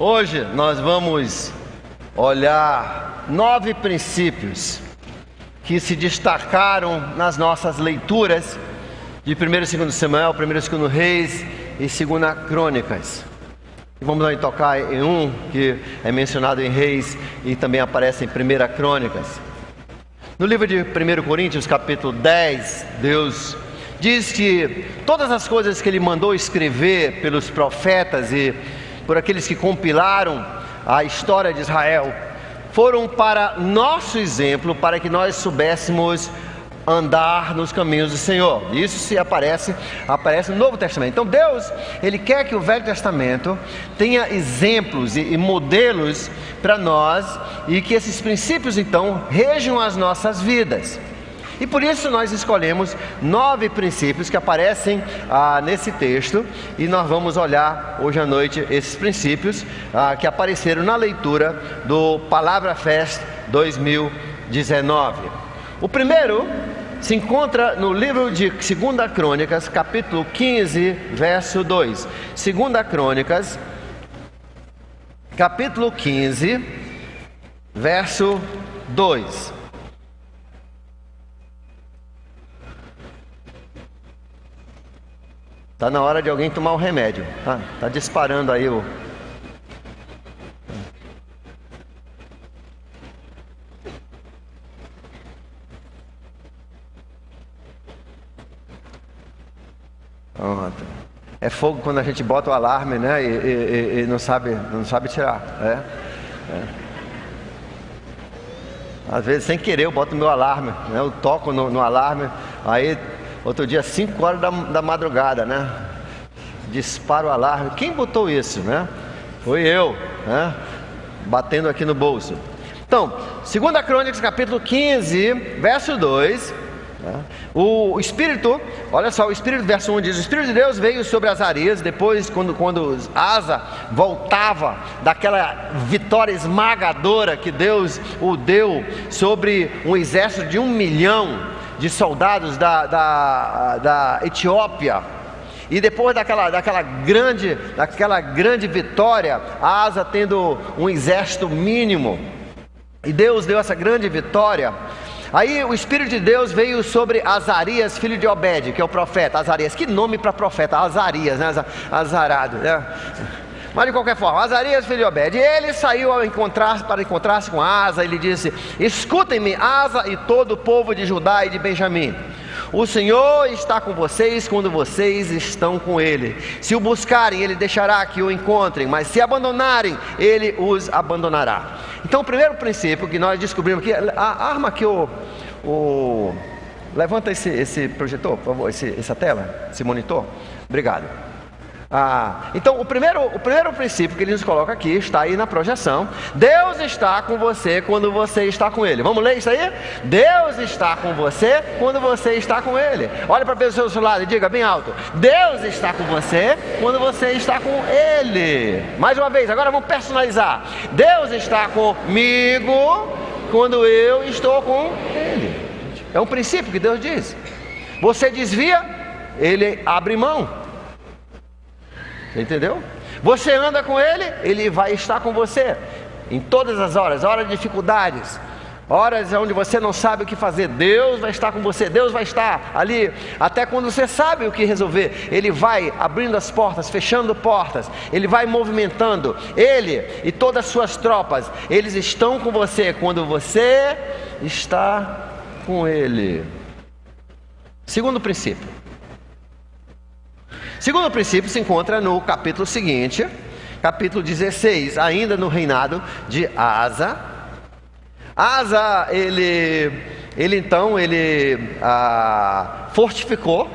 Hoje nós vamos olhar 9 princípios que se destacaram nas nossas leituras de 1º e 2º Samuel, 1º e 2º Reis e 2ª Crônicas. E vamos aí tocar em um que é mencionado em Reis e também aparece em 1ª Crônicas. No livro de 1 Coríntios, capítulo 10, Deus diz que todas as coisas que Ele mandou escrever pelos profetas e por aqueles que compilaram a história de Israel, foram para nosso exemplo, para que nós soubéssemos andar nos caminhos do Senhor. Isso aparece no Novo Testamento. Então Deus, Ele quer que o Velho Testamento tenha exemplos e modelos para nós, e que esses princípios então rejam as nossas vidas. E por isso nós escolhemos 9 princípios que aparecem nesse texto, e nós vamos olhar hoje à noite esses princípios que apareceram na leitura do Palavra Fest 2019. O primeiro se encontra no livro de 2ª Crônicas, capítulo 15, verso 2. 2ª Crônicas, capítulo 15, verso 2. Está na hora de alguém tomar o remédio. Tá disparando aí o... Pronto. É fogo quando a gente bota o alarme, né? E não sabe tirar. Às vezes, sem querer, eu boto o meu alarme, né? Eu toco no alarme, aí... Outro dia, 5 horas da madrugada, né? Dispara o alarme. Quem botou isso, né? Foi eu, né? Batendo aqui no bolso. Então, 2ª Crônicas, capítulo 15, verso 2. Né? O Espírito, olha só, o Espírito, verso 1 diz: o Espírito de Deus veio sobre Azarias, depois quando Asa voltava daquela vitória esmagadora que Deus o deu sobre um exército de 1 milhão de soldados da Etiópia. E depois daquela grande vitória, Asa tendo um exército mínimo, e Deus deu essa grande vitória. Aí o Espírito de Deus veio sobre Azarias, filho de Obed, que é o profeta. Azarias, que nome para profeta, Azarias, né? Azarado, né? Mas de qualquer forma, Azarias, filho de Obed, ele saiu para encontrar-se com Asa. Ele disse: escutem-me, Asa e todo o povo de Judá e de Benjamim. O Senhor está com vocês quando vocês estão com Ele. Se o buscarem, Ele deixará que o encontrem, mas se abandonarem, Ele os abandonará. Então, o primeiro princípio que nós descobrimos aqui, arma aqui levanta esse projetor, por favor, essa tela, esse monitor. Obrigado. Então o primeiro princípio que ele nos coloca aqui está aí na projeção. Deus está com você quando você está com Ele. Vamos ler isso aí? Deus está com você quando você está com Ele. Olha para a pessoa do seu lado e diga bem alto: Deus está com você quando você está com Ele. Mais uma vez, agora vamos personalizar. Deus está comigo quando eu estou com Ele. É um princípio que Deus diz. Você desvia, Ele abre mão. Entendeu? Você anda com Ele, Ele vai estar com você em todas as horas de dificuldades, horas onde você não sabe o que fazer. Deus vai estar com você, Deus vai estar ali até quando você sabe o que resolver. Ele vai abrindo as portas, fechando portas, Ele vai movimentando. Ele e todas as suas tropas, eles estão com você quando você está com Ele. Segundo princípio se encontra no capítulo seguinte, capítulo 16, ainda no reinado de Asa. Asa, ele fortificou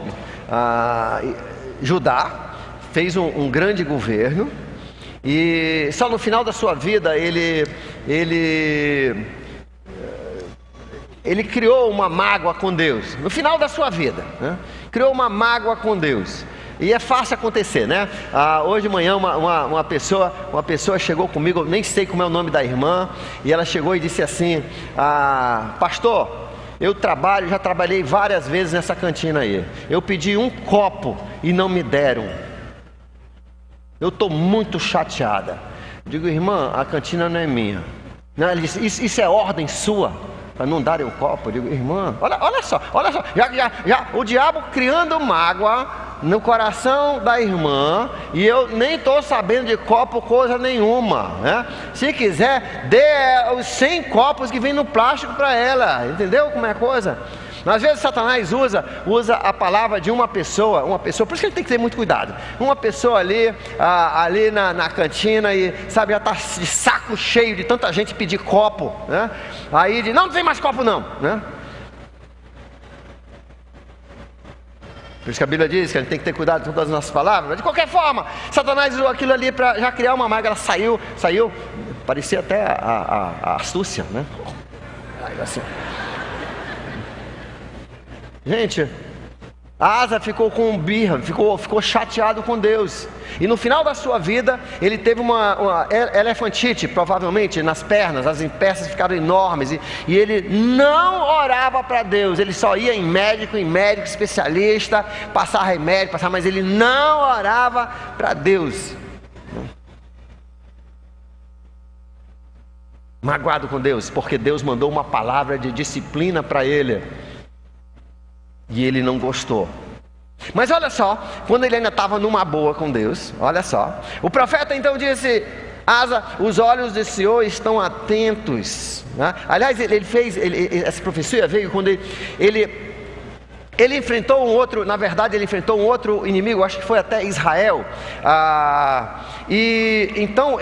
Judá, fez um grande governo, e só no final da sua vida ele criou uma mágoa com Deus. No final da sua vida, né? Criou uma mágoa com Deus. E é fácil acontecer, né? Hoje de manhã uma pessoa chegou comigo, eu nem sei como é o nome da irmã, e ela chegou e disse assim: pastor, já trabalhei várias vezes nessa cantina aí. Eu pedi um copo e não me deram. Eu estou muito chateada. Eu digo, irmã, a cantina não é minha. Não, ele disse, isso é ordem sua, para não darem o copo. Eu digo, irmã, olha só, já o diabo criando mágoa no coração da irmã, e eu nem estou sabendo de copo coisa nenhuma, né? Se quiser, dê os 100 copos que vem no plástico para ela, entendeu como é a coisa? Às vezes Satanás usa a palavra de uma pessoa, por isso que ele tem que ter muito cuidado. Uma pessoa ali na cantina, e sabe, já está de saco cheio de tanta gente pedir copo, né? Aí diz, não tem mais copo não, né? Por isso que a Bíblia diz que a gente tem que ter cuidado com todas as nossas palavras. Mas de qualquer forma, Satanás usou aquilo ali para já criar uma mágoa. Ela saiu, parecia até a astúcia, né? Assim. Gente, Asa ficou com birra, ficou chateado com Deus. E no final da sua vida, ele teve uma elefantite, provavelmente, nas pernas. As peças ficaram enormes. E ele não orava para Deus. Ele só ia em médico, especialista, passar remédio, mas ele não orava para Deus. Magoado com Deus, porque Deus mandou uma palavra de disciplina para ele. E ele não gostou. Mas olha só, quando ele ainda estava numa boa com Deus, olha só, o profeta então disse, Asa, os olhos do Senhor estão atentos, né? Aliás, essa profecia veio quando ele enfrentou um outro, na verdade ele enfrentou um outro inimigo, acho que foi até Israel, e então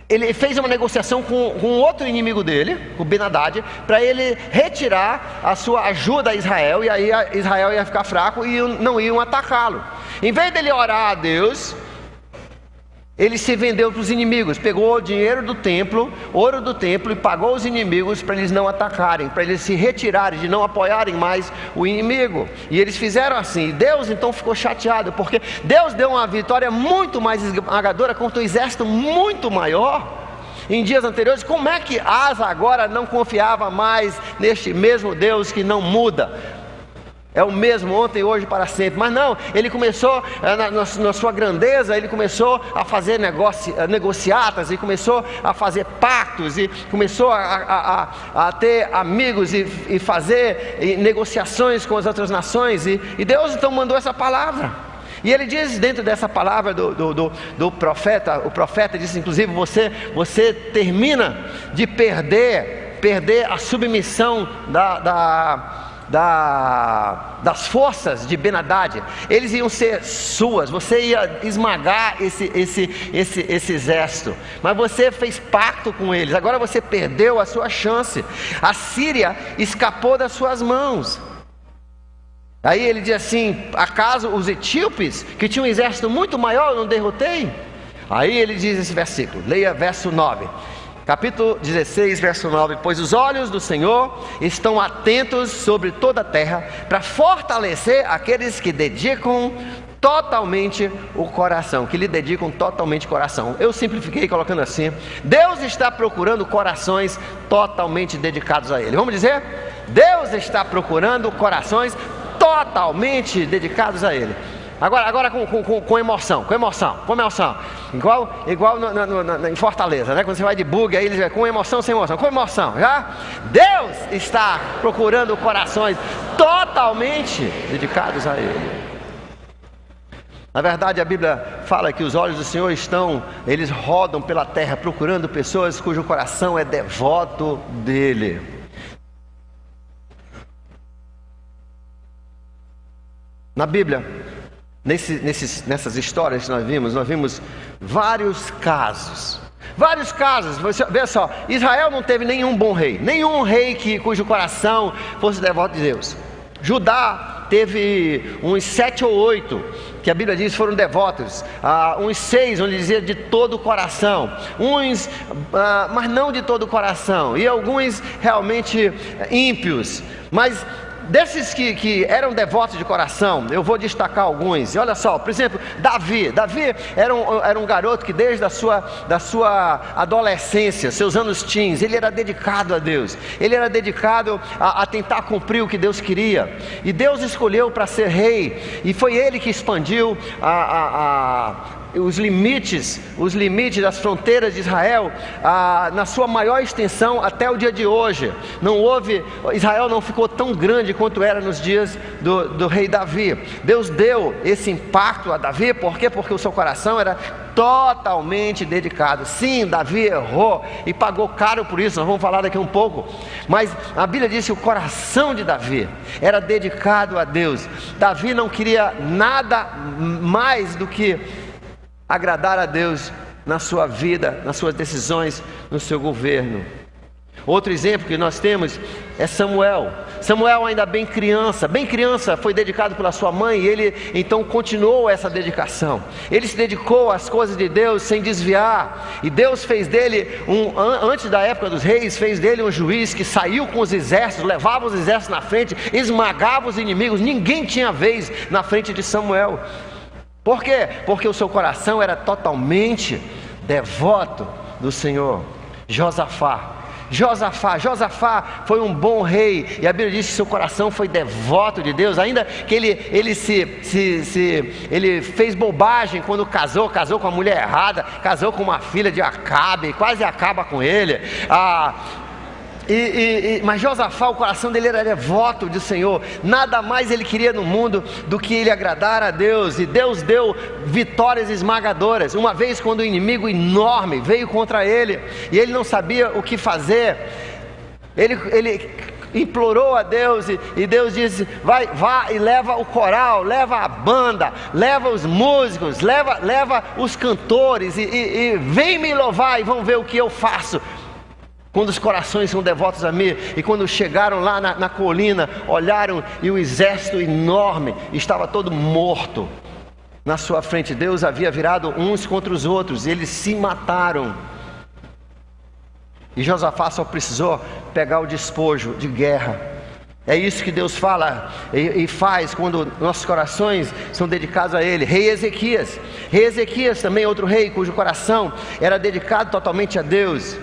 ele fez uma negociação com outro inimigo dele, com Ben-Hadad, para ele retirar a sua ajuda a Israel, e aí Israel ia ficar fraco e não iam atacá-lo. Em vez dele orar a Deus, ele se vendeu para os inimigos, pegou o dinheiro do templo, ouro do templo, e pagou os inimigos para eles não atacarem, para eles se retirarem, de não apoiarem mais o inimigo. E eles fizeram assim. Deus então ficou chateado, porque Deus deu uma vitória muito mais esmagadora contra um exército muito maior em dias anteriores. Como é que Asa agora não confiava mais neste mesmo Deus que não muda? É o mesmo ontem, hoje, para sempre. Mas não, ele começou, na sua grandeza, ele começou a fazer negociatas, e começou a fazer pactos, e começou a ter amigos, e fazer negociações com as outras nações. E Deus então mandou essa palavra. E ele diz dentro dessa palavra do profeta, o profeta disse, inclusive, você termina de perder a submissão das forças de Ben-Hadad. Eles iam ser suas, você ia esmagar esse exército, mas você fez pacto com eles, agora você perdeu a sua chance. A Síria escapou das suas mãos. Aí ele diz assim, acaso os etíopes, que tinham um exército muito maior, eu não derrotei? Aí ele diz esse versículo, leia verso 9, capítulo 16, verso 9, pois os olhos do Senhor estão atentos sobre toda a terra, para fortalecer aqueles que dedicam totalmente o coração, que lhe dedicam totalmente o coração. Eu simplifiquei colocando assim, Deus está procurando corações totalmente dedicados a Ele. Vamos dizer? Deus está procurando corações totalmente dedicados a Ele. Agora com emoção. Igual em Fortaleza, né? Quando você vai de bug, aí eles vão com emoção, sem emoção. Com emoção, já? Deus está procurando corações totalmente dedicados a Ele. Na verdade, a Bíblia fala que os olhos do Senhor eles rodam pela terra, procurando pessoas cujo coração é devoto dEle. Na Bíblia, nessas histórias que nós vimos vários casos. Você vê só, Israel não teve nenhum bom rei, nenhum rei cujo coração fosse devoto de Deus. Judá teve uns 7 ou 8, que a Bíblia diz foram devotos, uns 6, onde dizia de todo o coração, mas não de todo o coração, e alguns realmente ímpios, mas desses que eram devotos de coração, eu vou destacar alguns. E olha só, por exemplo, Davi era um garoto que desde da sua adolescência, seus anos teens, ele era dedicado a Deus, ele era dedicado a tentar cumprir o que Deus queria, e Deus escolheu para ser rei, e foi ele que expandiu os limites das fronteiras de Israel, na sua maior extensão até o dia de hoje. Israel não ficou tão grande quanto era nos dias do rei Davi. Deus deu esse impacto a Davi, por quê? Porque o seu coração era totalmente dedicado. Sim, Davi errou e pagou caro por isso, nós vamos falar daqui um pouco, mas a Bíblia diz que o coração de Davi era dedicado a Deus. Davi não queria nada mais do que agradar a Deus na sua vida, nas suas decisões, no seu governo. Outro exemplo que nós temos é Samuel. Samuel, ainda bem criança, foi dedicado pela sua mãe, e ele então continuou essa dedicação. Ele se dedicou às coisas de Deus sem desviar, e Deus fez dele, antes da época dos reis, fez dele um juiz que saiu com os exércitos, levava os exércitos na frente, esmagava os inimigos. Ninguém tinha vez na frente de Samuel. Por quê? Porque o seu coração era totalmente devoto do Senhor. Josafá foi um bom rei, e a Bíblia diz que seu coração foi devoto de Deus, ainda que ele fez bobagem quando casou com a mulher errada, casou com uma filha de Acabe, quase acaba com ele. Mas Josafá, o coração dele era devoto do Senhor, nada mais ele queria no mundo do que ele agradar a Deus, e Deus deu vitórias esmagadoras. Uma vez, quando um inimigo enorme veio contra ele, e ele não sabia o que fazer, ele implorou a Deus, e Deus disse: vá e leva o coral, leva a banda, leva os músicos, leva os cantores, e vem me louvar, e vão ver o que eu faço. Quando os corações são devotos a mim. E quando chegaram lá na colina, olharam, e o exército enorme estava todo morto na sua frente. Deus havia virado uns contra os outros, e eles se mataram. E Josafá só precisou pegar o despojo de guerra. É isso que Deus fala e faz quando nossos corações são dedicados a Ele. Rei Ezequias também, outro rei cujo coração era dedicado totalmente a Deus.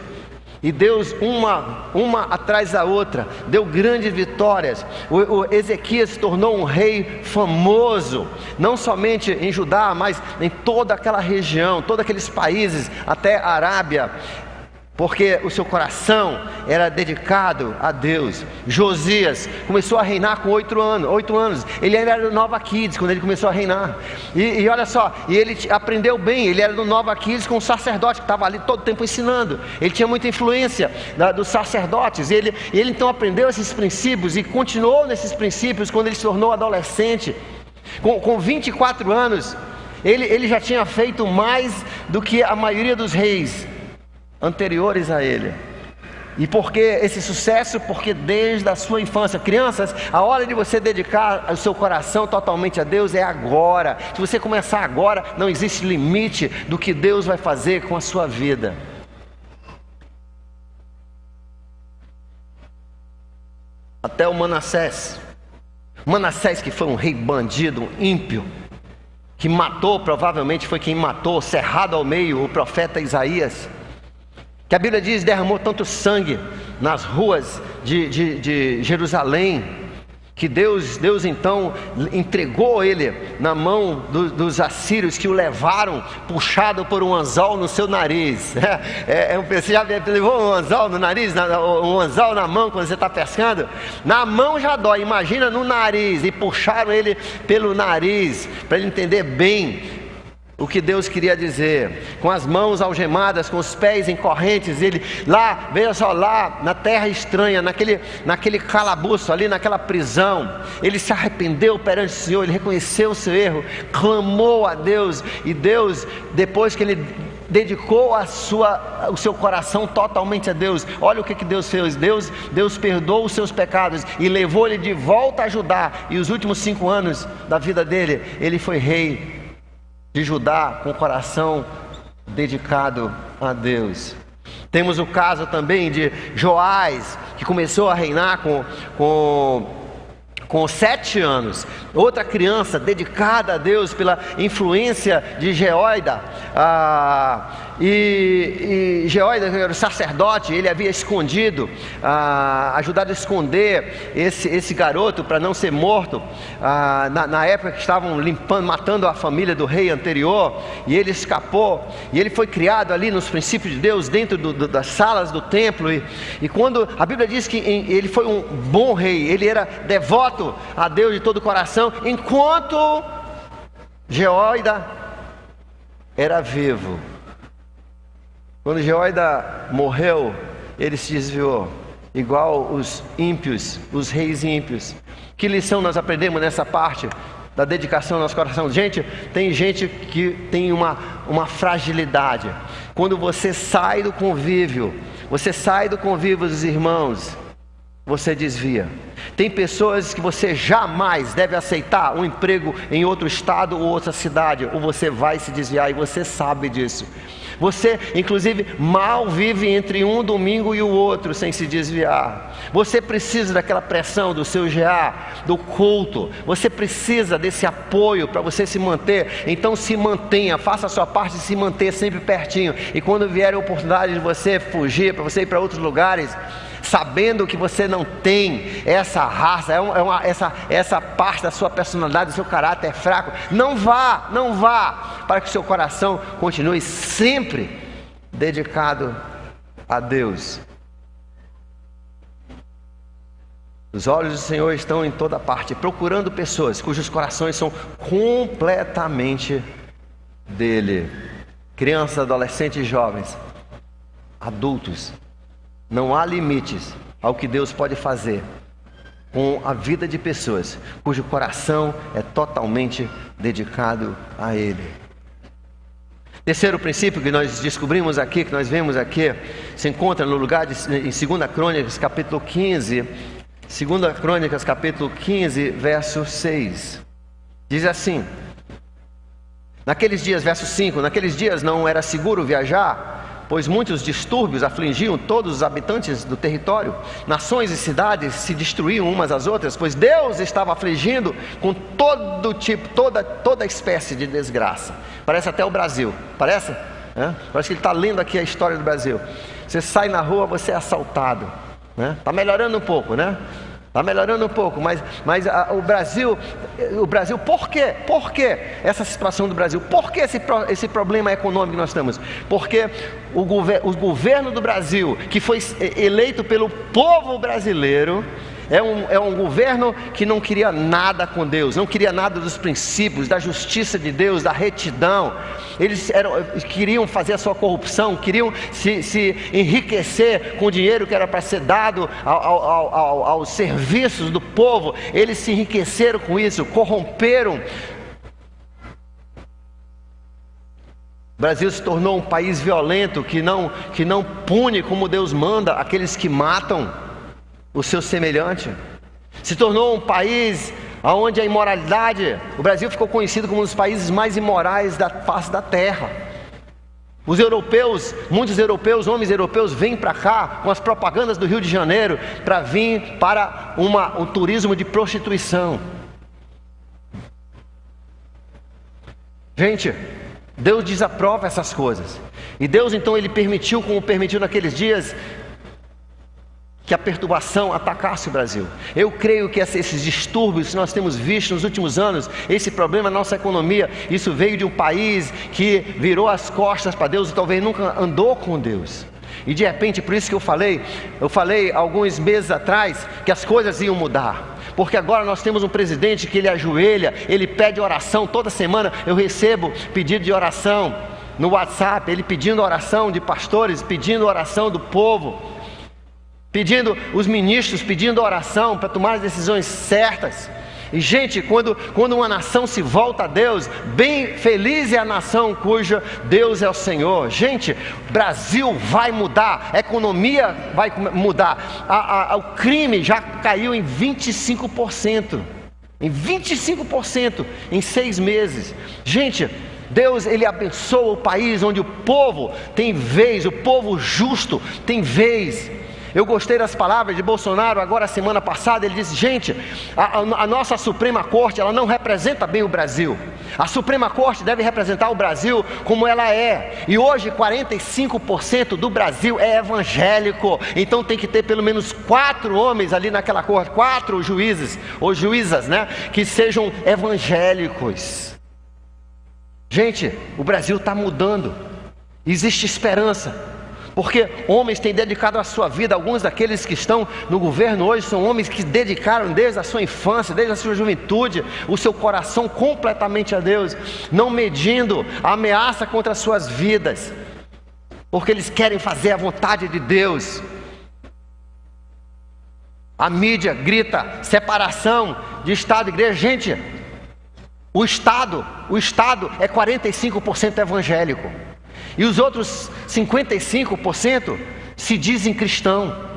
E Deus, uma atrás da outra, deu grandes vitórias. O Ezequias se tornou um rei famoso, não somente em Judá, mas em toda aquela região, todos aqueles países, até a Arábia, porque o seu coração era dedicado a Deus. Josias começou a reinar com 8 anos. Ele era do Nova Kids quando ele começou a reinar. E olha só, e ele aprendeu bem. Ele era do Nova Kids com um sacerdote que estava ali todo o tempo ensinando. Ele tinha muita influência dos sacerdotes. E ele então aprendeu esses princípios e continuou nesses princípios quando ele se tornou adolescente. Com 24 anos, ele já tinha feito mais do que a maioria dos reis anteriores a ele. E por que esse sucesso? Porque desde a sua infância, crianças, a hora de você dedicar o seu coração totalmente a Deus é agora. Se você começar agora, não existe limite do que Deus vai fazer com a sua vida. Até o Manassés, que foi um rei bandido, um ímpio, que matou, provavelmente foi quem matou, cerrado ao meio, o profeta Isaías, que a Bíblia diz, derramou tanto sangue nas ruas de Jerusalém, que Deus então entregou ele na mão dos assírios, que o levaram puxado por um anzol no seu nariz. Você já levou um anzol no nariz, um anzol na mão quando você está pescando? Na mão já dói, imagina no nariz. E puxaram ele pelo nariz para ele entender bem o que Deus queria dizer. Com as mãos algemadas, com os pés em correntes, ele lá, veja só, lá na terra estranha, naquele calabouço ali, naquela prisão, ele se arrependeu perante o Senhor, ele reconheceu o seu erro, clamou a Deus, e Deus, depois que ele dedicou o seu coração totalmente a Deus, olha o que Deus fez. Deus perdoou os seus pecados e levou ele de volta a Judá, e os últimos 5 anos da vida dele, ele foi rei de Judá, com o coração dedicado a Deus. Temos o caso também de Joás, que começou a reinar com 7 anos, outra criança dedicada a Deus pela influência de Jeóida. e Jeoiada, que era o sacerdote, ele havia escondido, ajudado a esconder esse garoto para não ser morto, na época que estavam matando a família do rei anterior, e ele escapou, e ele foi criado ali nos princípios de Deus, dentro das salas do templo, e quando a Bíblia diz que ele foi um bom rei, ele era devoto a Deus de todo o coração, enquanto Jeoiada era vivo. Quando Jeoiada morreu, ele se desviou, igual os ímpios, os reis ímpios. Que lição nós aprendemos nessa parte da dedicação ao nosso coração? Gente, tem gente que tem uma fragilidade. Quando você sai do convívio dos irmãos, você desvia. Tem pessoas que você jamais deve aceitar um emprego em outro estado ou outra cidade, ou você vai se desviar, e você sabe disso. Você, inclusive, mal vive entre um domingo e o outro sem se desviar. Você precisa daquela pressão do seu GA, do culto. Você precisa desse apoio para você se manter. Então se mantenha, faça a sua parte de se manter sempre pertinho. E quando vier a oportunidade de você fugir, para você ir para outros lugares, sabendo que você não tem essa raça, essa parte da sua personalidade, do seu caráter é fraco, não vá, para que seu coração continue sempre dedicado a Deus. Os olhos do Senhor estão em toda parte, procurando pessoas cujos corações são completamente dele. Crianças, adolescentes, jovens, adultos. Não há limites ao que Deus pode fazer com a vida de pessoas cujo coração é totalmente dedicado a Ele. Terceiro princípio que nós descobrimos aqui, que nós vemos aqui, se encontra no lugar em 2 Crônicas, capítulo 15. 2 Crônicas, capítulo 15, verso 6. Diz assim: naqueles dias, verso 5, naqueles dias não era seguro viajar, pois muitos distúrbios afligiam todos os habitantes do território. Nações e cidades se destruíam umas às outras, pois Deus estava afligindo com todo tipo, toda espécie de desgraça. Parece até o Brasil, parece? Parece que ele está lendo aqui a história do Brasil. Você sai na rua, você é assaltado. Está melhorando um pouco, né? Está melhorando um pouco, mas o Brasil, por quê? Por que essa situação do Brasil? Por que esse problema econômico que nós temos? Porque o governo do Brasil, que foi eleito pelo povo brasileiro, é um governo que não queria nada com Deus, não queria nada dos princípios, da justiça de Deus, da retidão. Eles queriam fazer a sua corrupção, queriam se enriquecer com o dinheiro que era para ser dado aos serviços do povo. Eles se enriqueceram com isso, corromperam. O Brasil se tornou um país violento, que não pune como Deus manda aqueles que matam o seu semelhante. Se tornou um país onde a imoralidade, o Brasil ficou conhecido como um dos países mais imorais da face da terra. Os europeus, muitos europeus, homens europeus, vêm para cá com as propagandas do Rio de Janeiro para vir para um turismo de prostituição. Gente, Deus desaprova essas coisas. E Deus então ele permitiu, como permitiu naqueles dias, que a perturbação atacasse o Brasil. Eu creio que esses distúrbios que nós temos visto nos últimos anos, esse problema na nossa economia, isso veio de um país que virou as costas para Deus e talvez nunca andou com Deus. E de repente, por isso que eu falei alguns meses atrás que as coisas iam mudar. Porque agora nós temos um presidente que ele ajoelha, ele pede oração. Toda semana eu recebo pedido de oração no WhatsApp, ele pedindo oração de pastores, pedindo oração do povo, pedindo os ministros, pedindo oração para tomar as decisões certas. E gente, quando uma nação se volta a Deus, bem feliz é a nação cuja Deus é o Senhor. Gente, Brasil vai mudar, a economia vai mudar, o crime já caiu em 25%, em 25% em 6 meses. Gente, Deus ele abençoa o país onde o povo tem vez, o povo justo tem vez. Eu gostei das palavras de Bolsonaro agora semana passada. Ele disse: gente, a nossa Suprema Corte, ela não representa bem o Brasil. A Suprema Corte deve representar o Brasil como ela é. E hoje 45% do Brasil é evangélico. Então tem que ter pelo menos 4 homens ali naquela corte, 4 juízes ou juízas, né, que sejam evangélicos. Gente, o Brasil está mudando. Existe esperança. Porque homens têm dedicado a sua vida. Alguns daqueles que estão no governo hoje são homens que dedicaram desde a sua infância, desde a sua juventude, o seu coração completamente a Deus, não medindo a ameaça contra as suas vidas, porque eles querem fazer a vontade de Deus. A mídia grita separação de Estado e igreja. Gente, o Estado é 45% evangélico. E os outros 55% se dizem cristão.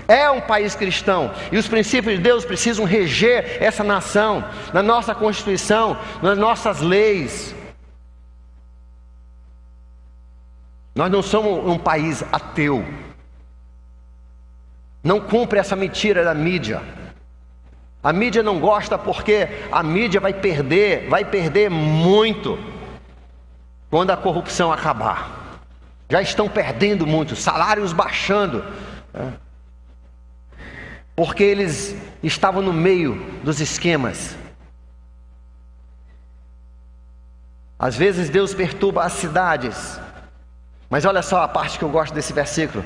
É um país cristão. E os princípios de Deus precisam reger essa nação, na nossa Constituição, nas nossas leis. Nós não somos um país ateu. Não cumpre essa mentira da mídia. A mídia não gosta porque a mídia vai perder muito quando a corrupção acabar. Já estão perdendo muito, salários baixando, porque eles estavam no meio dos esquemas. Às vezes Deus perturba as cidades, mas olha só a parte que eu gosto desse versículo.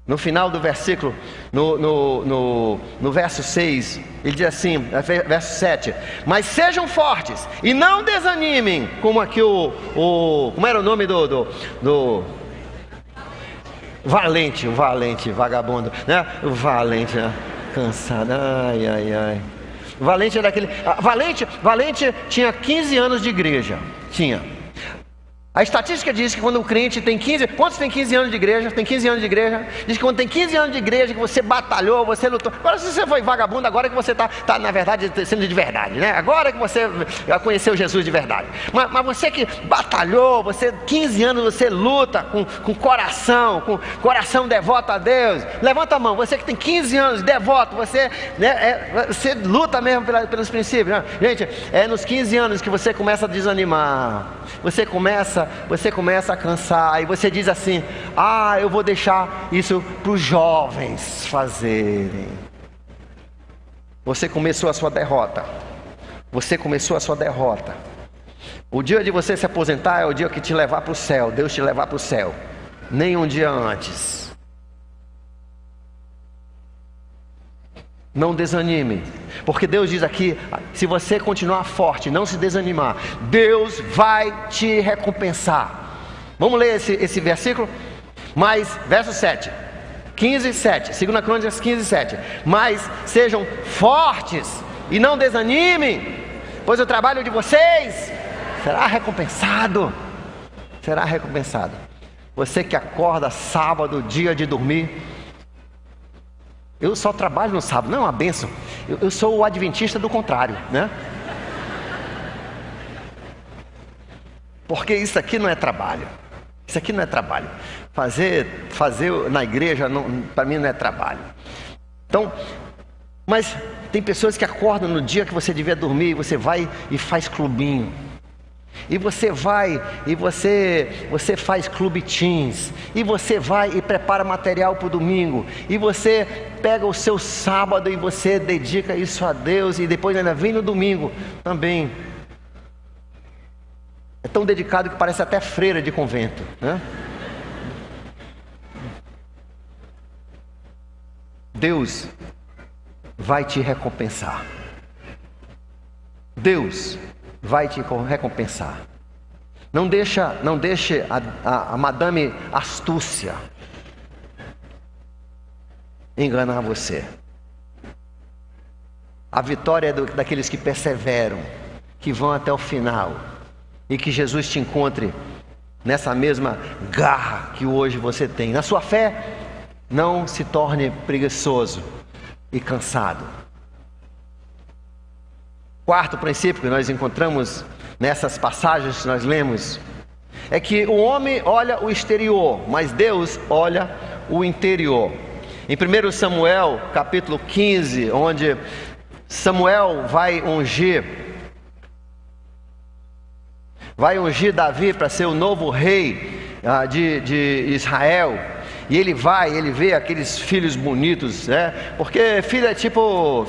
No final do versículo, no verso 6, ele diz assim, verso 7: mas sejam fortes e não desanimem, como aqui como era o nome do valente, o valente, vagabundo, né? O valente, né? Cansado, ai. O valente era aquele, valente tinha 15 anos de igreja, tinha. A estatística diz que quando o crente tem 15... Quantos tem 15 anos de igreja? Tem 15 anos de igreja? Diz que quando tem 15 anos de igreja, que você batalhou, você lutou. Agora, se você foi vagabundo, agora que você está na verdade, sendo de verdade, né? Agora que você conheceu Jesus de verdade. Mas você que batalhou, você 15 anos, você luta com coração devoto a Deus. Levanta a mão. Você que tem 15 anos, devoto, você luta mesmo pelos princípios, né? Gente, é nos 15 anos que você começa a desanimar. Você começa a cansar, e você diz assim: eu vou deixar isso para os jovens fazerem. Você começou a sua derrota. O dia de você se aposentar é o dia que te levar para o céu, Deus te levar para o céu, nem um dia antes. Não desanime, porque Deus diz aqui, se você continuar forte, não se desanimar, Deus vai te recompensar. Vamos ler esse versículo? Mas, verso 7, 15, 7, 2 Crônicas 15, 7. Mas sejam fortes e não desanimem, pois o trabalho de vocês será recompensado. Será recompensado. Você que acorda sábado, dia de dormir. Eu só trabalho no sábado, não é uma bênção. Eu sou o adventista do contrário, né? Porque isso aqui não é trabalho. Isso aqui não é trabalho. Fazer na igreja, para mim não é trabalho. Então, mas tem pessoas que acordam no dia que você devia dormir, e você vai e faz clubinho. E você vai, e você faz clube teens, e você vai e prepara material para o domingo, e você pega o seu sábado e você dedica isso a Deus, e depois ainda vem no domingo também. É tão dedicado que parece até freira de convento, né? Deus vai te recompensar. Deus vai te recompensar. Não deixe a Madame Astúcia enganar você. A vitória é daqueles que perseveram, que vão até o final, e que Jesus te encontre nessa mesma garra que hoje você tem. Na sua fé, não se torne preguiçoso e cansado. Quarto princípio que nós encontramos nessas passagens que nós lemos é que o homem olha o exterior, mas Deus olha o interior. Em 1 Samuel, capítulo 15, onde Samuel vai ungir Davi para ser o novo rei de Israel. E ele vê aqueles filhos bonitos, né? Porque filho é tipo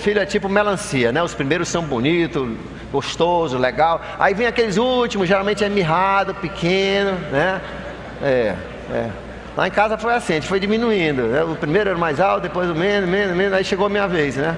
melancia, né? Os primeiros são bonitos, gostoso, legal. Aí vem aqueles últimos, geralmente é mirrado, pequeno, né? Lá em casa foi assim, a gente foi diminuindo, né? O primeiro era o mais alto, depois o menos, aí chegou a minha vez, né?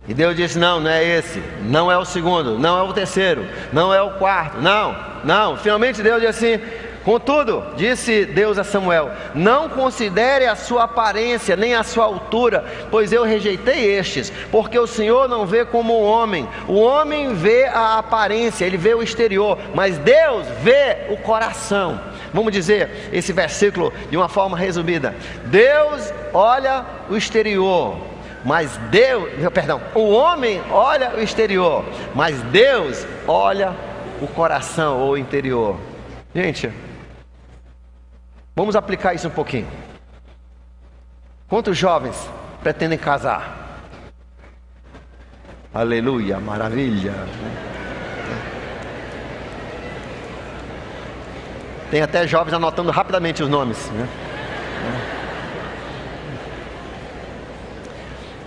E Deus disse: não é esse, não é o segundo, não é o terceiro, não é o quarto, não. Finalmente Deus disse assim: contudo, disse Deus a Samuel: não considere a sua aparência, nem a sua altura, pois eu rejeitei estes, porque o Senhor não vê como o homem vê a aparência, ele vê o exterior, mas Deus vê o coração. Vamos dizer esse versículo de uma forma resumida: Deus olha o exterior, mas o homem olha o exterior, mas Deus olha o coração ou o interior. Gente, vamos aplicar isso um pouquinho. Quantos jovens pretendem casar? Aleluia, maravilha. Tem até jovens anotando rapidamente os nomes, né?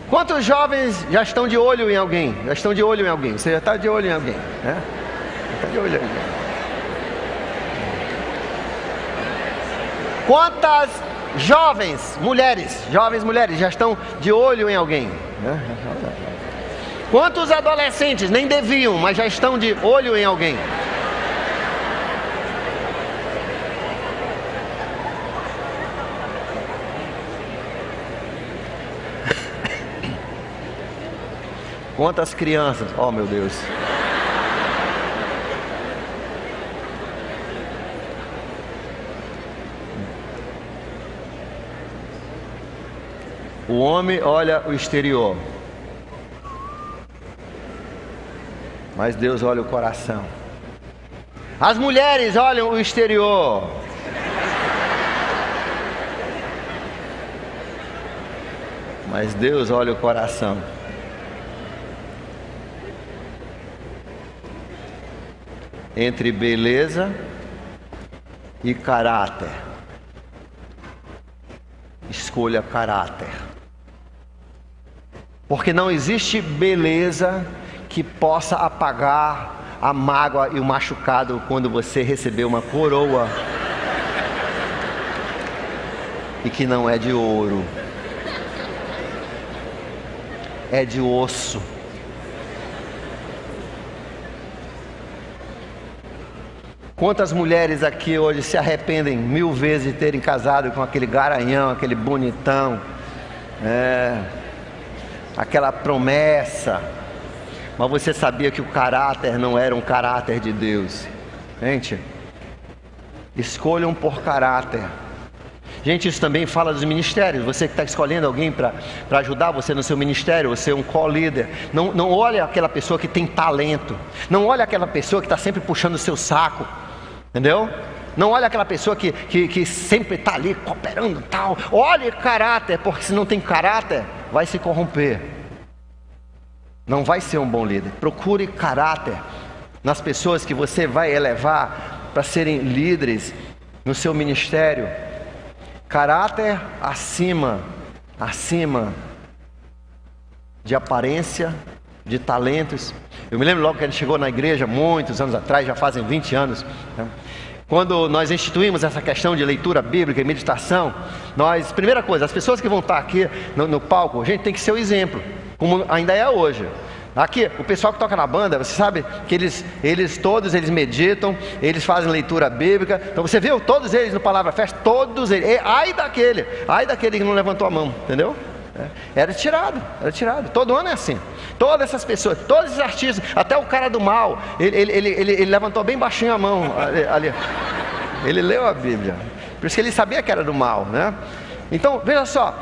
Quantos jovens já estão de olho em alguém? Você já está de olho em alguém, né? Está de olho em alguém. Quantas jovens mulheres já estão de olho em alguém, né? Quantos adolescentes nem deviam, mas já estão de olho em alguém? Quantas crianças? Oh, meu Deus. O homem olha o exterior, mas Deus olha o coração. As mulheres olham o exterior, mas Deus olha o coração. Entre beleza e caráter, escolha caráter, porque não existe beleza que possa apagar a mágoa e o machucado quando você recebeu uma coroa e que não é de ouro, é de osso. Quantas mulheres aqui hoje se arrependem 1000 vezes de terem casado com aquele garanhão, aquele bonitão, aquela promessa, mas você sabia que o caráter não era um caráter de Deus? Gente, escolham por caráter. Gente, isso também fala dos ministérios. Você que está escolhendo alguém para ajudar você no seu ministério, você é um co-líder. Não olha aquela pessoa que tem talento, não olha aquela pessoa que está sempre puxando o seu saco, entendeu? Não olha aquela pessoa que sempre está ali cooperando e tal. Olhe caráter, porque se não tem caráter, vai se corromper, não vai ser um bom líder. Procure caráter nas pessoas que você vai elevar para serem líderes no seu ministério. Caráter acima de aparência, de talentos. Eu me lembro logo que a gente chegou na igreja, muitos anos atrás, já fazem 20 anos, né? Quando nós instituímos essa questão de leitura bíblica e meditação, primeira coisa, as pessoas que vão estar aqui no palco, a gente tem que ser o exemplo, como ainda é hoje. Aqui, o pessoal que toca na banda, você sabe que todos eles meditam, eles fazem leitura bíblica. Então você viu todos eles no Palavra Festa, todos eles. Ai daquele que não levantou a mão, entendeu? Era tirado. Todo ano é assim. Todas essas pessoas, todos esses artistas, até o cara do mal, ele levantou bem baixinho a mão ali. Ele leu a Bíblia, por isso que ele sabia que era do mal, né? Então veja só,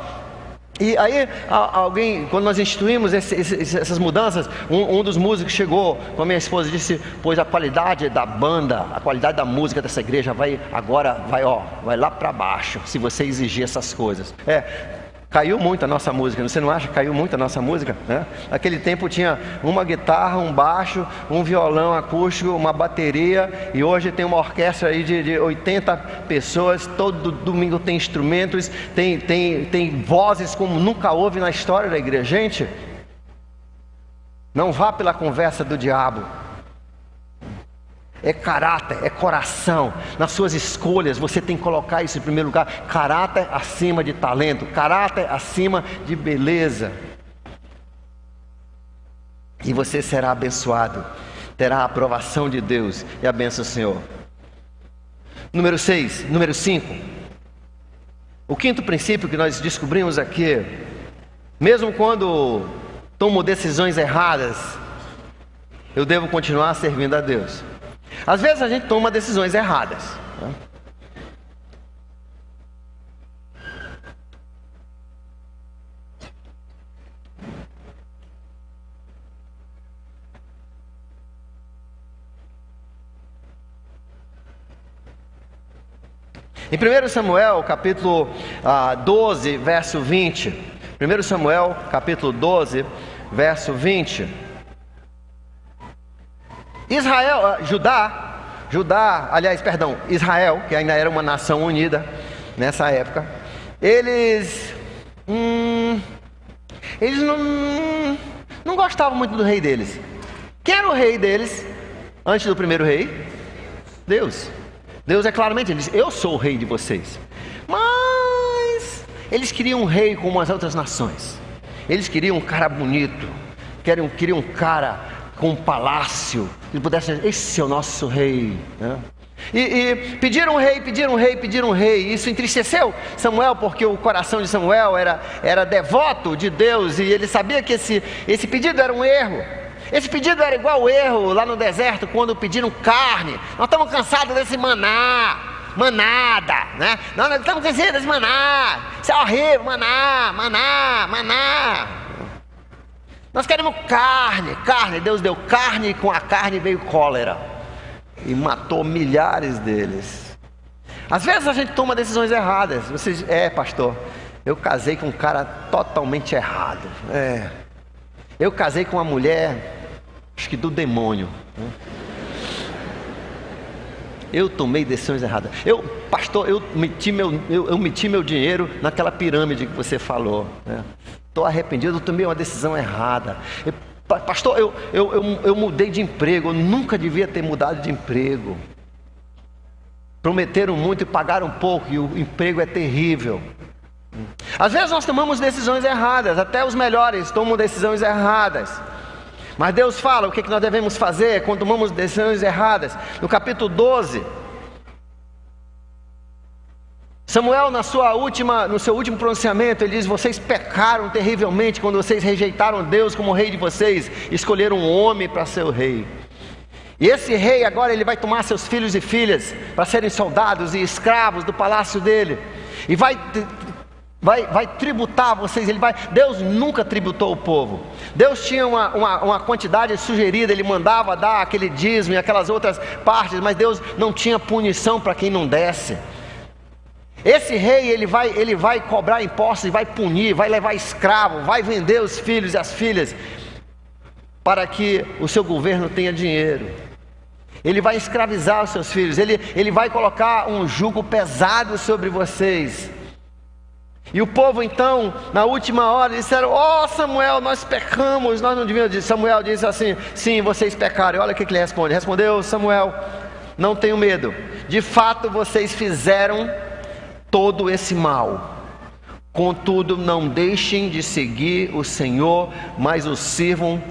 E aí, alguém, quando nós instituímos essas mudanças, um dos músicos chegou com a minha esposa e disse: pois a qualidade da banda, a qualidade da música dessa igreja vai lá para baixo, se você exigir essas coisas. Caiu muito a nossa música, você não acha que caiu muito a nossa música? Né? Naquele tempo tinha uma guitarra, um baixo, um violão acústico, uma bateria, e hoje tem uma orquestra aí de 80 pessoas, todo domingo tem instrumentos, tem vozes como nunca houve na história da igreja. Gente, não vá pela conversa do diabo. É caráter, é coração. Nas suas escolhas você tem que colocar isso em primeiro lugar. Caráter acima de talento, caráter acima de beleza. E você será abençoado, terá a aprovação de Deus e a bênção do Senhor. Número 5. O quinto princípio que nós descobrimos aqui: mesmo quando tomo decisões erradas, eu devo continuar servindo a Deus. Às vezes a gente toma decisões erradas, né? Em 1 Samuel, capítulo 12, verso 20. 1 Samuel, capítulo 12, verso 20. Israel, que ainda era uma nação unida nessa época, eles não gostavam muito do rei deles. Quem era o rei deles antes do primeiro rei? Deus. Deus claramente disse: eu sou o rei de vocês. Mas eles queriam um rei como as outras nações. Eles queriam um cara bonito, queriam um cara com um palácio, que pudesse dizer: esse é o nosso rei, né? E pediram um rei. Isso entristeceu Samuel, porque o coração de Samuel era devoto de Deus, e ele sabia que esse pedido era um erro. Esse pedido era igual o erro lá no deserto, quando pediram carne. Nós estamos cansados desse manada, né? Nós estamos cansados desse maná. Isso é horrível, maná. Nós queremos carne. Deus deu carne, e com a carne veio cólera e matou milhares deles. Às vezes a gente toma decisões erradas. Pastor, eu casei com um cara totalmente errado. Eu casei com uma mulher, acho que do demônio. Eu tomei decisões erradas. Pastor, eu meti meu dinheiro naquela pirâmide que você falou, né? Estou arrependido, eu tomei uma decisão errada. Pastor, eu mudei de emprego, eu nunca devia ter mudado de emprego. Prometeram muito e pagaram pouco, e o emprego é terrível. Às vezes nós tomamos decisões erradas, até os melhores tomam decisões erradas. Mas Deus fala o que nós devemos fazer quando tomamos decisões erradas. No capítulo 12, Samuel, no seu último pronunciamento, ele diz: vocês pecaram terrivelmente quando vocês rejeitaram Deus como rei de vocês, escolheram um homem para ser o rei. E esse rei agora ele vai tomar seus filhos e filhas para serem soldados e escravos do palácio dele, e vai tributar vocês. Deus nunca tributou o povo. Deus tinha uma quantidade sugerida, ele mandava dar aquele dízimo e aquelas outras partes, mas Deus não tinha punição para quem não desse. Esse rei ele vai cobrar impostos, vai punir, vai levar escravo, vai vender os filhos e as filhas para que o seu governo tenha dinheiro. Ele vai escravizar os seus filhos, ele vai colocar um jugo pesado sobre vocês. E o povo então, na última hora, disseram: Samuel, nós pecamos, nós não devíamos. Samuel disse assim: sim, vocês pecaram. E olha o que ele responde. Respondeu Samuel: não tenho medo, de fato vocês fizeram todo esse mal. Contudo, não deixem de seguir o Senhor, mas o sirvam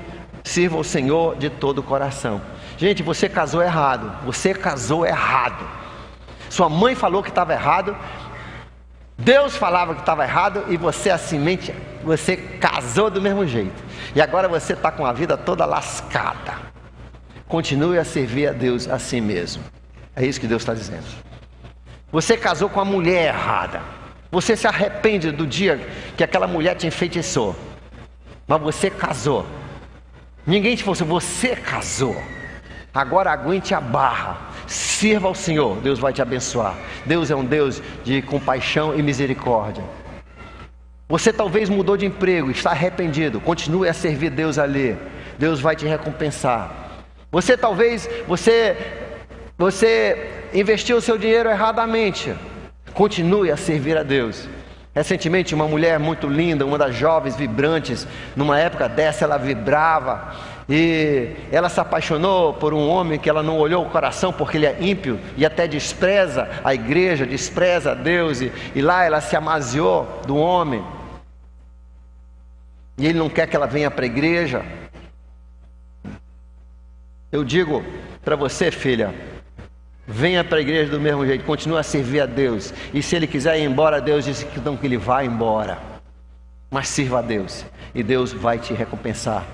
o Senhor de todo o coração. Gente, você casou errado. Sua mãe falou que estava errado, Deus falava que estava errado, e você casou do mesmo jeito. E agora você está com a vida toda lascada. Continue a servir a Deus assim mesmo. É isso que Deus está dizendo. Você casou com a mulher errada. Você se arrepende do dia que aquela mulher te enfeitiçou, mas você casou. Ninguém te falou, você casou. Agora aguente a barra, sirva ao Senhor, Deus vai te abençoar. Deus é um Deus de compaixão e misericórdia. Você talvez mudou de emprego, está arrependido, continue a servir Deus ali, Deus vai te recompensar. Você talvez, você investiu o seu dinheiro erradamente, continue a servir a Deus. Recentemente uma mulher muito linda, uma das jovens vibrantes, numa época dessa ela vibrava, e ela se apaixonou por um homem que ela não olhou o coração porque ele é ímpio, e até despreza a igreja, despreza a Deus, e lá ela se amaziou do homem, e ele não quer que ela venha para a igreja. Eu digo para você, filha, venha para a igreja do mesmo jeito, continue a servir a Deus, e se ele quiser ir embora, Deus disse que não, que ele vai embora, mas sirva a Deus, e Deus vai te recompensar.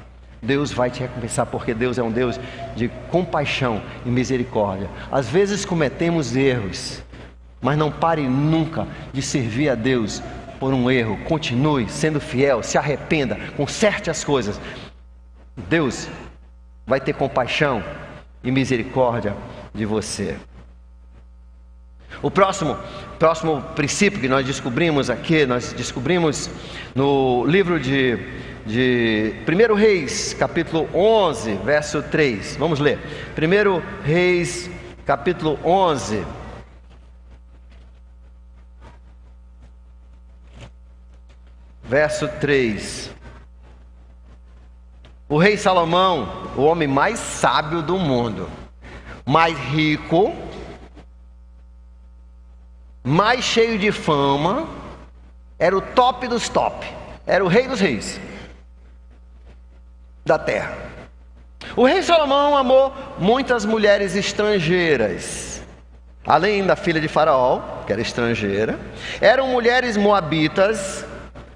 Deus vai te recompensar, porque Deus é um Deus de compaixão e misericórdia. Às vezes cometemos erros, mas não pare nunca de servir a Deus por um erro. Continue sendo fiel, se arrependa, conserte as coisas. Deus vai ter compaixão e misericórdia de você. O próximo princípio que nós descobrimos aqui, nós descobrimos no livro de 1 Reis, capítulo 11, verso 3. Vamos ler. 1 Reis, capítulo 11. Verso 3. O rei Salomão, o homem mais sábio do mundo, mais rico, mais cheio de fama, era o top dos top, era o rei dos reis da terra. O rei Salomão amou muitas mulheres estrangeiras, além da filha de Faraó, que era estrangeira. Eram mulheres moabitas,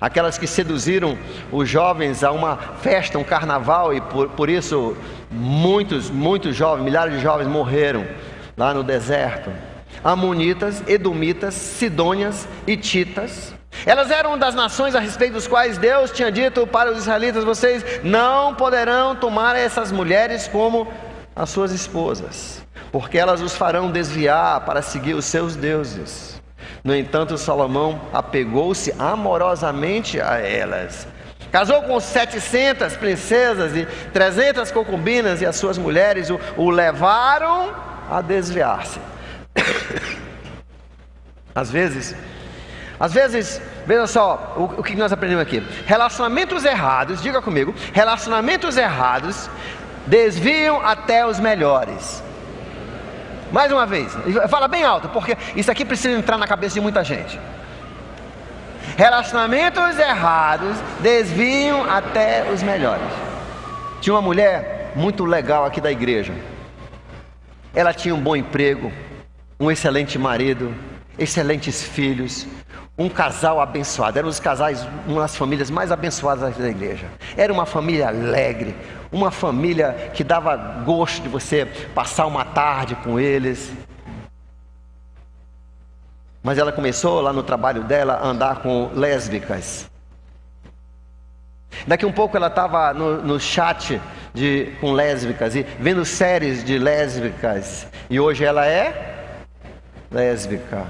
aquelas que seduziram os jovens a uma festa, um carnaval, e por isso muitos jovens, milhares de jovens morreram lá no deserto. Amonitas, edomitas, sidônias, hititas. Elas eram das nações a respeito dos quais Deus tinha dito para os israelitas: vocês não poderão tomar essas mulheres como as suas esposas, porque elas os farão desviar para seguir os seus deuses. No entanto, Salomão apegou-se amorosamente a elas. Casou com 700 princesas e 300 concubinas, e as suas mulheres o levaram a desviar-se. Às vezes, veja só o que nós aprendemos aqui. Relacionamentos errados, diga comigo, relacionamentos errados desviam até os melhores. Mais uma vez, fala bem alto, porque isso aqui precisa entrar na cabeça de muita gente. Relacionamentos errados desviam até os melhores. Tinha uma mulher muito legal aqui da igreja. Ela tinha um bom emprego, um excelente marido, excelentes filhos, um casal abençoado. Eram os casais, uma das famílias mais abençoadas da igreja. Era uma família alegre, uma família que dava gosto de você passar uma tarde com eles. Mas ela começou lá no trabalho dela a andar com lésbicas. Daqui um pouco ela estava no chat com lésbicas e vendo séries de lésbicas, e hoje ela é lésbica.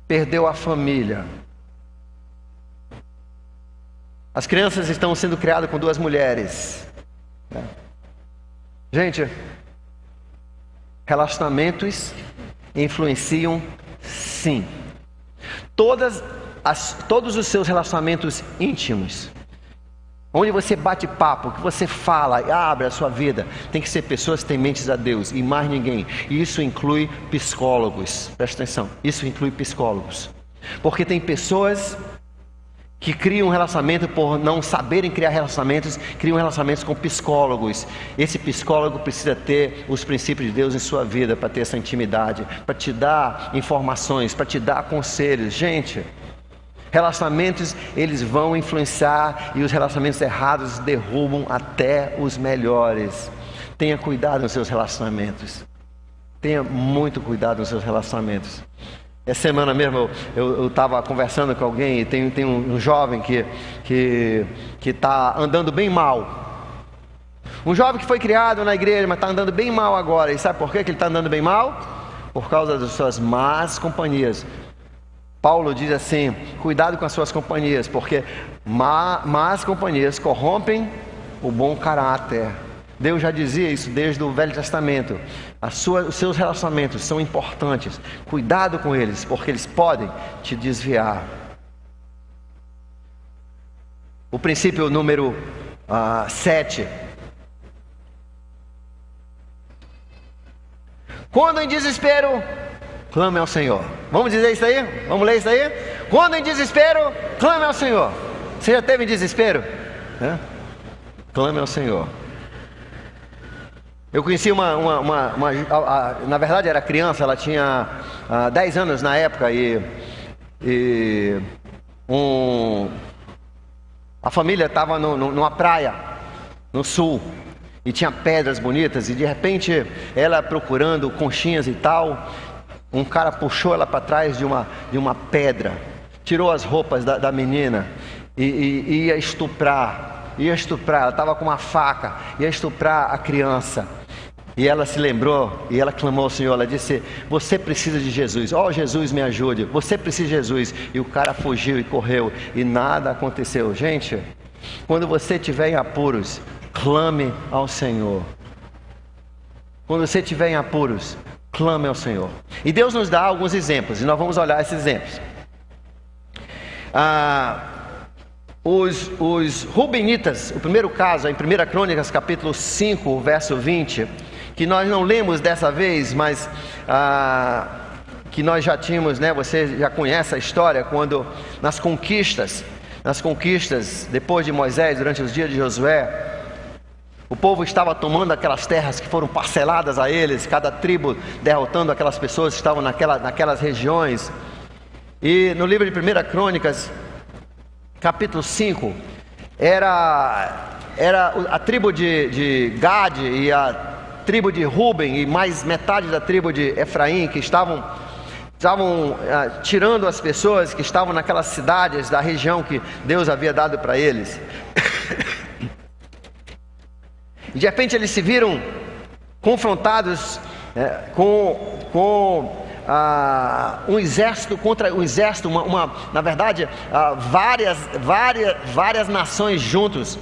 Perdeu a família. As crianças estão sendo criadas com 2 mulheres. Gente, relacionamentos influenciam, sim. Todos os seus relacionamentos íntimos, onde você bate papo, que você fala, abre a sua vida, tem que ser pessoas que têm mentes a Deus e mais ninguém. E isso inclui psicólogos. Presta atenção, isso inclui psicólogos. Porque tem pessoas que criam um relacionamento por não saberem criar relacionamentos, criam relacionamentos com psicólogos. Esse psicólogo precisa ter os princípios de Deus em sua vida para ter essa intimidade, para te dar informações, para te dar conselhos. Gente, relacionamentos, eles vão influenciar, e os relacionamentos errados derrubam até os melhores. Tenha cuidado nos seus relacionamentos. Tenha muito cuidado nos seus relacionamentos. Essa semana mesmo eu estava conversando com alguém e tem um jovem que está andando bem mal. Um jovem que foi criado na igreja, mas está andando bem mal agora. E sabe por que ele está andando bem mal? Por causa das suas más companhias. Paulo diz assim: cuidado com as suas companhias, porque más companhias corrompem o bom caráter. Deus já dizia isso desde o Velho Testamento. Os seus relacionamentos são importantes. Cuidado com eles, porque eles podem te desviar. O princípio número 7. Quando em desespero, clame ao Senhor. Vamos dizer isso aí? Vamos ler isso aí? Quando em desespero, clame ao Senhor. Você já teve desespero? Clame ao Senhor. Eu conheci na verdade era criança, ela tinha 10 anos na época, a família estava numa praia no sul, e tinha pedras bonitas, e de repente ela procurando conchinhas e tal, um cara puxou ela para trás de uma pedra, tirou as roupas da menina e ia estuprar, ela estava com uma faca, ia estuprar a criança. E ela se lembrou e ela clamou ao Senhor, ela disse: você precisa de Jesus, Jesus me ajude, você precisa de Jesus. E o cara fugiu e correu e nada aconteceu. Gente, quando você estiver em apuros, clame ao Senhor. Quando você estiver em apuros, clame ao Senhor. E Deus nos dá alguns exemplos, e nós vamos olhar esses exemplos. Os Rubenitas, o primeiro caso, em 1 Crônicas capítulo 5, verso 20, que nós não lemos dessa vez, mas que nós já tínhamos, né? Você já conhece a história, quando nas conquistas, depois de Moisés, durante os dias de Josué, o povo estava tomando aquelas terras que foram parceladas a eles, cada tribo derrotando aquelas pessoas que estavam naquelas regiões. E no livro de 1 Crônicas, capítulo 5, era a tribo de Gade e a tribo de Ruben e mais metade da tribo de Efraim que estavam tirando as pessoas que estavam naquelas cidades da região que Deus havia dado para eles. E de repente eles se viram confrontados com um exército contra um exército, na verdade, várias nações juntos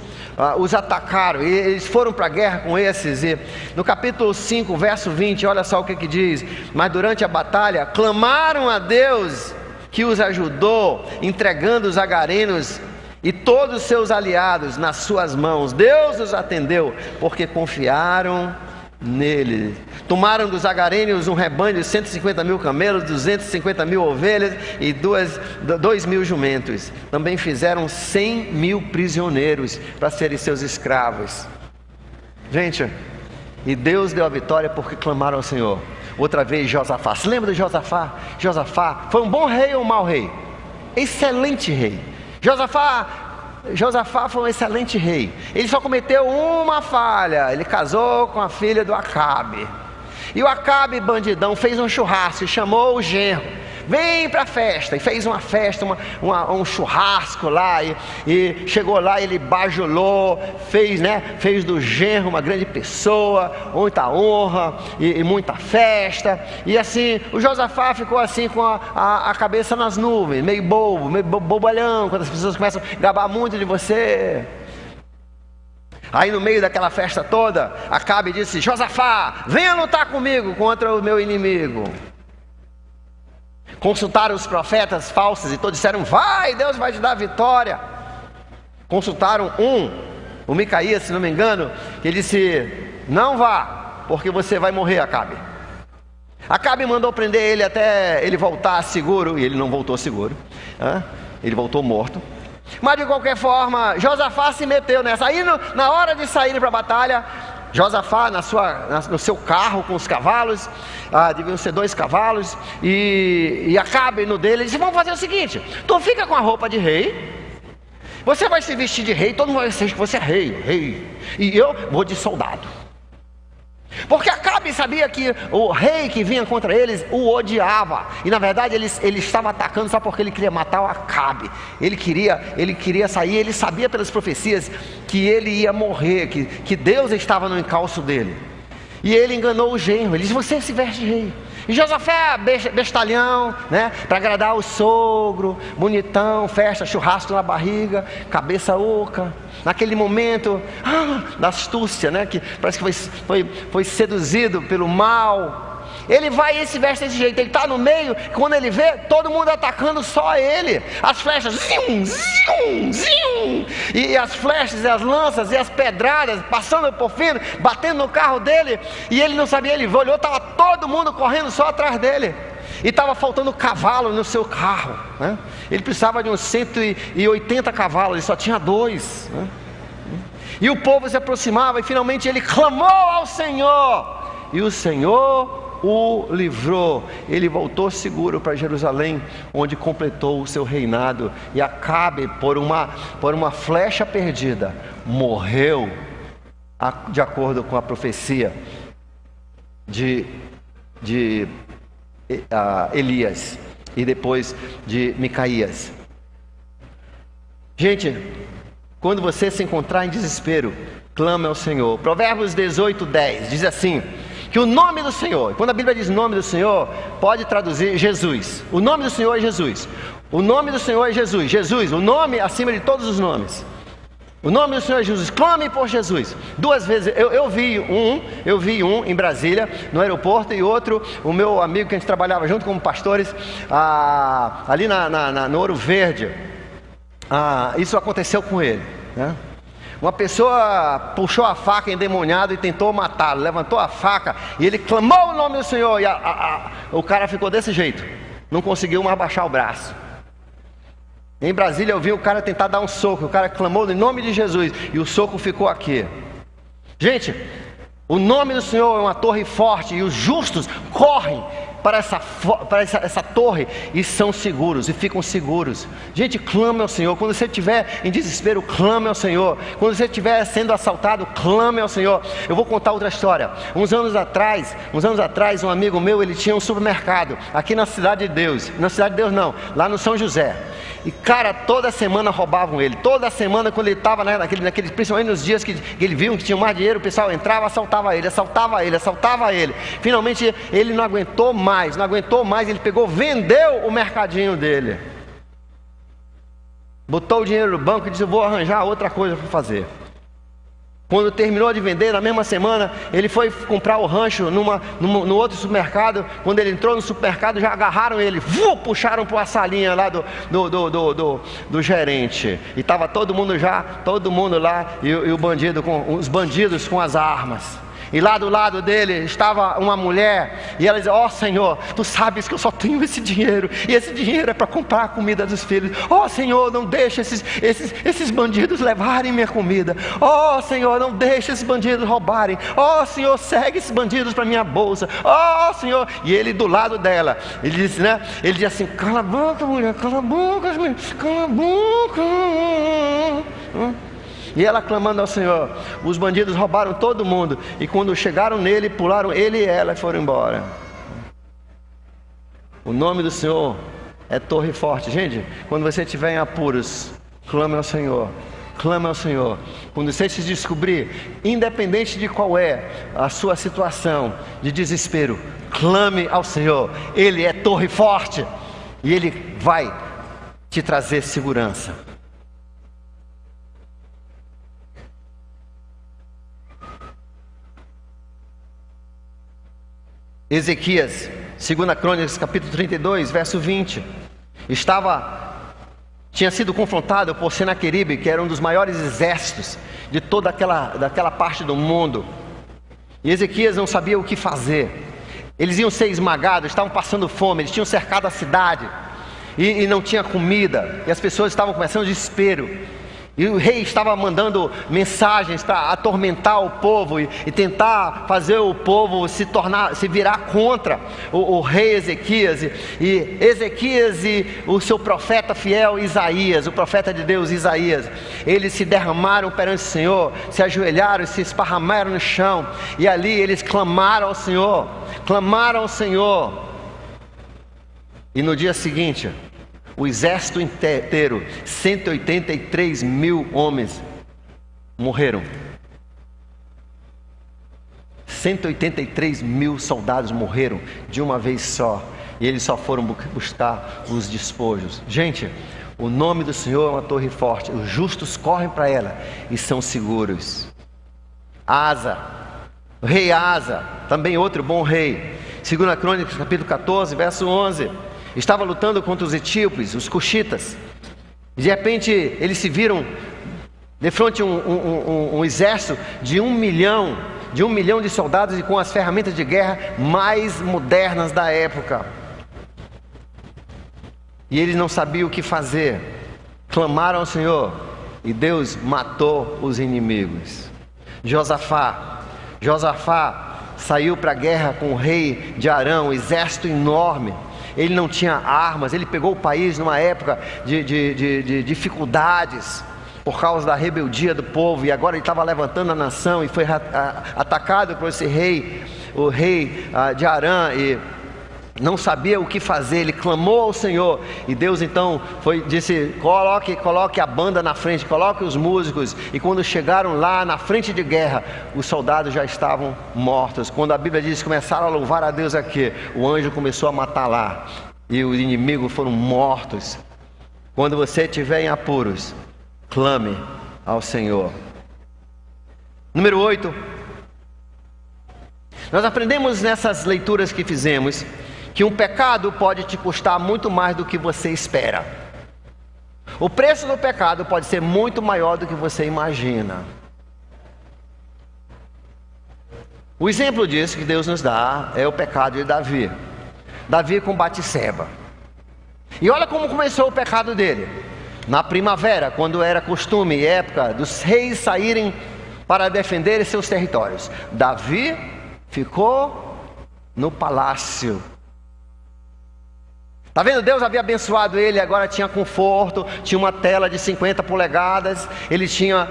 os atacaram, e eles foram para a guerra com esses. E no capítulo 5, verso 20, olha só o que diz: mas durante a batalha clamaram a Deus, que os ajudou, entregando os agarenos e todos os seus aliados nas suas mãos. Deus os atendeu, porque confiaram nele. Tomaram dos agarênios um rebanho de 150 mil camelos, 250 mil ovelhas e 2 mil jumentos. Também fizeram 100 mil prisioneiros para serem seus escravos. Gente, e Deus deu a vitória porque clamaram ao Senhor. Outra vez Josafá, se lembra de Josafá? Josafá foi um bom rei ou um mau rei? Excelente rei. Josafá foi um excelente rei. Ele só cometeu uma falha: ele casou com a filha do Acabe. E o Acabe, bandidão, fez um churrasco e chamou o genro: vem para a festa. E fez uma festa, um churrasco lá, e chegou lá, ele bajulou, fez do genro uma grande pessoa, muita honra e muita festa. E assim, o Josafá ficou assim com a cabeça nas nuvens, meio bobalhão, quando as pessoas começam a gabar muito de você. Aí no meio daquela festa toda, Acabe disse: Josafá, venha lutar comigo contra o meu inimigo. Consultaram os profetas falsos e todos disseram: vai, Deus vai te dar a vitória. Consultaram o Micaías, se não me engano, que ele disse: não vá, porque você vai morrer, Acabe. Acabe mandou prender ele até ele voltar seguro, e ele não voltou seguro, ele voltou morto. Mas de qualquer forma, Josafá se meteu nessa. Aí na hora de sair para a batalha, Josafá no seu carro com os cavalos, deviam ser 2 cavalos, e Acabe no dele, ele disse: vamos fazer o seguinte, tu fica com a roupa de rei, você vai se vestir de rei, todo mundo vai dizer que você é rei, e eu vou de soldado. Porque Acabe sabia que o rei que vinha contra eles o odiava. E na verdade ele estava atacando só porque ele queria matar o Acabe. Ele queria sair, ele sabia pelas profecias que ele ia morrer, que Deus estava no encalço dele. E ele enganou o genro, ele disse: você se veste de rei. E Josafé, bestalhão, né? Para agradar o sogro, bonitão, festa, churrasco na barriga, cabeça oca. Naquele momento, da astúcia, né? Que parece que foi seduzido pelo mal. Ele vai e se veste desse jeito. Ele está no meio, quando ele vê todo mundo atacando, só ele. As flechas, zium, zium, zium. E as flechas, e as lanças, e as pedradas, passando por fino, batendo no carro dele. E ele não sabia, ele olhou, estava todo mundo correndo só atrás dele. E estava faltando cavalo no seu carro, né? Ele precisava de uns 180 cavalos, ele só tinha 2, né? E o povo se aproximava e finalmente ele clamou ao Senhor. E o Senhor o livrou. Ele voltou seguro para Jerusalém, onde completou o seu reinado. E Acabe, por uma flecha perdida, morreu, de acordo com a profecia de Elias e depois de Micaías. Gente, quando você se encontrar em desespero, clame ao Senhor. Provérbios 18:10 diz assim: que o nome do Senhor, quando a Bíblia diz nome do Senhor, pode traduzir Jesus. O nome do Senhor é Jesus. O nome do Senhor é Jesus. Jesus, o nome acima de todos os nomes. O nome do Senhor é Jesus. Clame por Jesus. 2 vezes, eu vi um em Brasília, no aeroporto, e outro, o meu amigo que a gente trabalhava junto como pastores, ali no Ouro Verde. Isso aconteceu com ele, né? Uma pessoa puxou a faca endemoniado e tentou matá-lo. Levantou a faca e ele clamou o nome do Senhor. E o cara ficou desse jeito, não conseguiu mais baixar o braço. Em Brasília eu vi o cara tentar dar um soco. O cara clamou no nome de Jesus e o soco ficou aqui. Gente, o nome do Senhor é uma torre forte, e os justos correm para essa torre e são seguros, e ficam seguros. Gente, clame ao Senhor. Quando você estiver em desespero, clame ao Senhor. Quando você estiver sendo assaltado, clame ao Senhor. Eu vou contar outra história. Uns anos atrás, um amigo meu, ele tinha um supermercado aqui na Cidade de Deus. Na Cidade de Deus não, lá no São José. E cara, toda semana roubavam ele. Toda semana, quando ele estava principalmente nos dias que ele viu que tinha mais dinheiro, o pessoal entrava, assaltava ele. Finalmente ele não aguentou mais, ele pegou, vendeu o mercadinho dele, botou o dinheiro no banco e disse: eu vou arranjar outra coisa para fazer. Quando terminou de vender, na mesma semana, ele foi comprar o rancho no outro supermercado. Quando ele entrou no supermercado, já agarraram ele, puxaram para a salinha lá do gerente. E estava todo mundo lá, e os bandidos com as armas. E lá do lado dele estava uma mulher, e ela dizia: ó Senhor, tu sabes que eu só tenho esse dinheiro, e esse dinheiro é para comprar a comida dos filhos. Ó Senhor, não deixa esses bandidos levarem minha comida. Ó Senhor, não deixa esses bandidos roubarem. Ó Senhor, segue esses bandidos para minha bolsa. Ó Senhor. E ele do lado dela, ele disse, né? Ele disse assim: cala a boca, mulher, cala a boca, cala a boca. E ela clamando ao Senhor. Os bandidos roubaram todo mundo, e quando chegaram nele, pularam ele e ela e foram embora. O nome do Senhor é torre forte. Gente, quando você estiver em apuros, clame ao Senhor. Clame ao Senhor. Quando você se descobrir, independente de qual é a sua situação de desespero, clame ao Senhor. Ele é torre forte, e Ele vai te trazer segurança. Ezequias, 2 Crônicas, capítulo 32, verso 20. Tinha sido confrontado por Senaqueribe, que era um dos maiores exércitos de toda daquela parte do mundo. E Ezequias não sabia o que fazer. Eles iam ser esmagados, estavam passando fome, eles tinham cercado a cidade. E não tinha comida, e as pessoas estavam começando desespero. E o rei estava mandando mensagens para atormentar o povo e tentar fazer o povo se virar contra o rei Ezequias. E Ezequias e o seu profeta fiel Isaías, o profeta de Deus Isaías, eles se derramaram perante o Senhor, se ajoelharam e se esparramaram no chão. E ali eles clamaram ao Senhor, clamaram ao Senhor. E no dia seguinte, o exército inteiro, 183 mil homens, morreram. 183 mil soldados morreram de uma vez só. E eles só foram buscar os despojos. Gente, o nome do Senhor é uma torre forte. Os justos correm para ela e são seguros. Asa, o rei Asa, também outro bom rei. 2 Crônicas, capítulo 14, verso 11. Estava lutando contra os etíopes, os cuxitas. De repente eles se viram de frente a um exército de 1 milhão de soldados e com as ferramentas de guerra mais modernas da época. E eles não sabiam o que fazer. Clamaram ao Senhor e Deus matou os inimigos. Josafá saiu para a guerra com o rei de Arão, um exército enorme. Ele não tinha armas, ele pegou o país numa época de dificuldades por causa da rebeldia do povo, e agora ele estava levantando a nação e foi atacado por esse rei, o rei de Arã, e não sabia o que fazer. Ele clamou ao Senhor e Deus então disse: coloque a banda na frente, coloque os músicos. E quando chegaram lá na frente de guerra, os soldados já estavam mortos. Quando a Bíblia diz que começaram a louvar a Deus aqui, o anjo começou a matar lá e os inimigos foram mortos. Quando você estiver em apuros, clame ao Senhor. Número 8. Nós aprendemos nessas leituras que fizemos que um pecado pode te custar muito mais do que você espera. O preço do pecado pode ser muito maior do que você imagina. O exemplo disso que Deus nos dá é o pecado de Davi. Davi com Batseba. E olha como começou o pecado dele. Na primavera, quando era costume e época dos reis saírem para defender seus territórios, Davi ficou no palácio. Está vendo? Deus havia abençoado ele, agora tinha conforto, tinha uma tela de 50 polegadas, ele tinha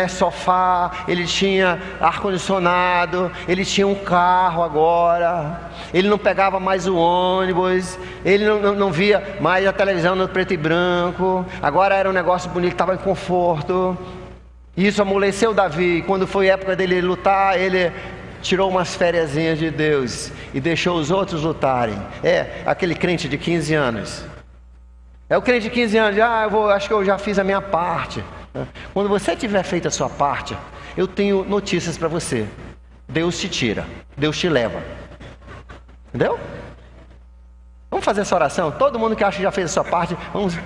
sofá, ele tinha ar-condicionado, ele tinha um carro agora, ele não pegava mais o ônibus, ele não via mais a televisão no preto e branco, agora era um negócio bonito, estava em conforto. E isso amoleceu Davi. Quando foi época dele lutar, ele tirou umas fériasinhas de Deus e deixou os outros lutarem. É aquele crente de 15 anos. É o crente de 15 anos, acho que eu já fiz a minha parte. Quando você tiver feito a sua parte, eu tenho notícias para você. Deus te tira, Deus te leva. Entendeu? Vamos fazer essa oração? Todo mundo que acha que já fez a sua parte,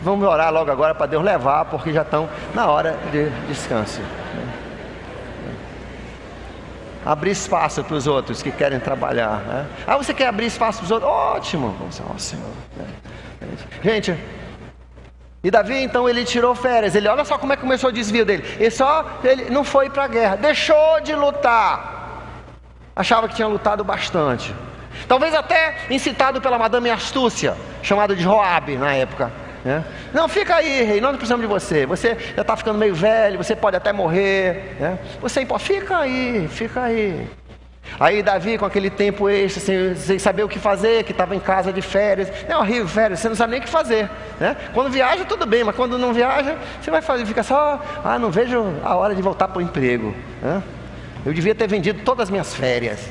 vamos orar logo agora para Deus levar, porque já estão na hora de descanso. Abrir espaço para os outros que querem trabalhar, né? Você quer abrir espaço para os outros? Ótimo! Vamos ao Senhor. Gente, e Davi então ele tirou férias. Olha só como é que começou o desvio dele. Ele não foi para a guerra, deixou de lutar. Achava que tinha lutado bastante. Talvez até incitado pela madame Astúcia, chamada de Joabe na época. Não, fica aí, rei, nós não precisamos de você. Você já está ficando meio velho, você pode até morrer, fica aí. Aí Davi, com aquele tempo extra, sem saber o que fazer, que estava em casa de férias. É horrível, férias, você não sabe nem o que fazer, Quando viaja tudo bem, mas quando não viaja, você vai fazer, fica só, não vejo a hora de voltar para o emprego, Eu devia ter vendido todas as minhas férias,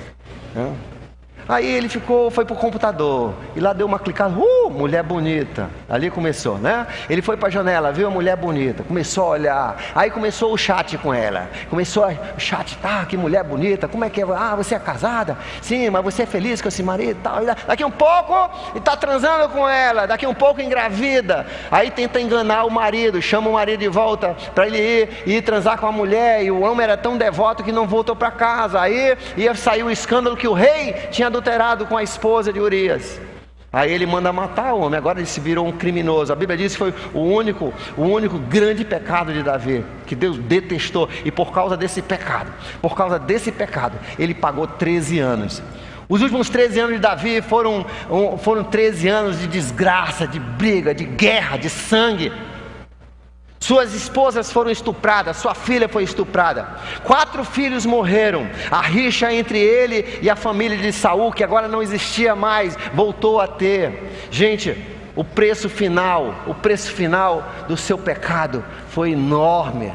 Aí ele foi pro computador e lá deu uma clicada, mulher bonita. Ali começou, Ele foi para a janela, viu a mulher bonita, começou a olhar. Aí começou o chat com ela. O chat, que mulher bonita, como é que é? Você é casada? Sim, mas você é feliz com esse marido e tal. Daqui um pouco, está transando com ela, daqui um pouco engravida. Aí tenta enganar o marido, chama o marido de volta para ele ir transar com a mulher. E o homem era tão devoto que não voltou para casa. Aí ia sair o escândalo que o rei tinha adulterado com a esposa de Urias. Aí ele manda matar o homem, agora ele se virou um criminoso. A Bíblia diz que foi o único grande pecado de Davi, que Deus detestou. E por causa desse pecado, ele pagou 13 anos. Os últimos 13 anos de Davi foram 13 anos de desgraça, de briga, de guerra, de sangue. Suas esposas foram estupradas, sua filha foi estuprada. 4 filhos morreram. A rixa entre ele e a família de Saul, que agora não existia mais, voltou a ter. Gente, o preço final do seu pecado foi enorme.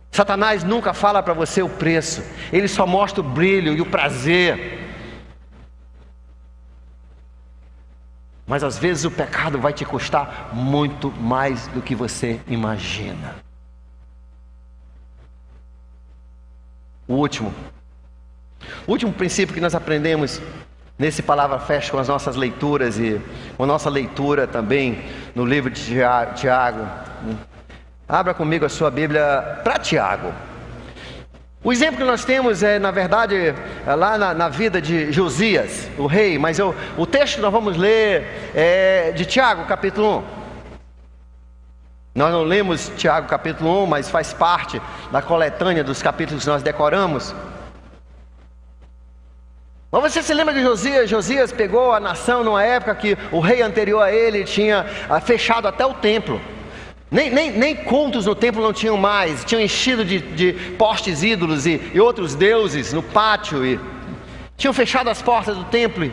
Satanás nunca fala para você o preço, ele só mostra o brilho e o prazer. Mas às vezes o pecado vai te custar muito mais do que você imagina. O último princípio que nós aprendemos nesse Palavra Fest com as nossas leituras e com a nossa leitura também no livro de Tiago. Abra comigo a sua Bíblia para Tiago. O exemplo que nós temos na verdade, lá na vida de Josias, o rei. Mas o texto que nós vamos ler é de Tiago, capítulo 1. Nós não lemos Tiago, capítulo 1, mas faz parte da coletânea dos capítulos que nós decoramos. Mas você se lembra de Josias? Josias pegou a nação numa época que o rei anterior a ele tinha fechado até o templo. Nem cultos no templo não tinham mais, tinham enchido de postes ídolos e outros deuses no pátio, e tinham fechado as portas do templo.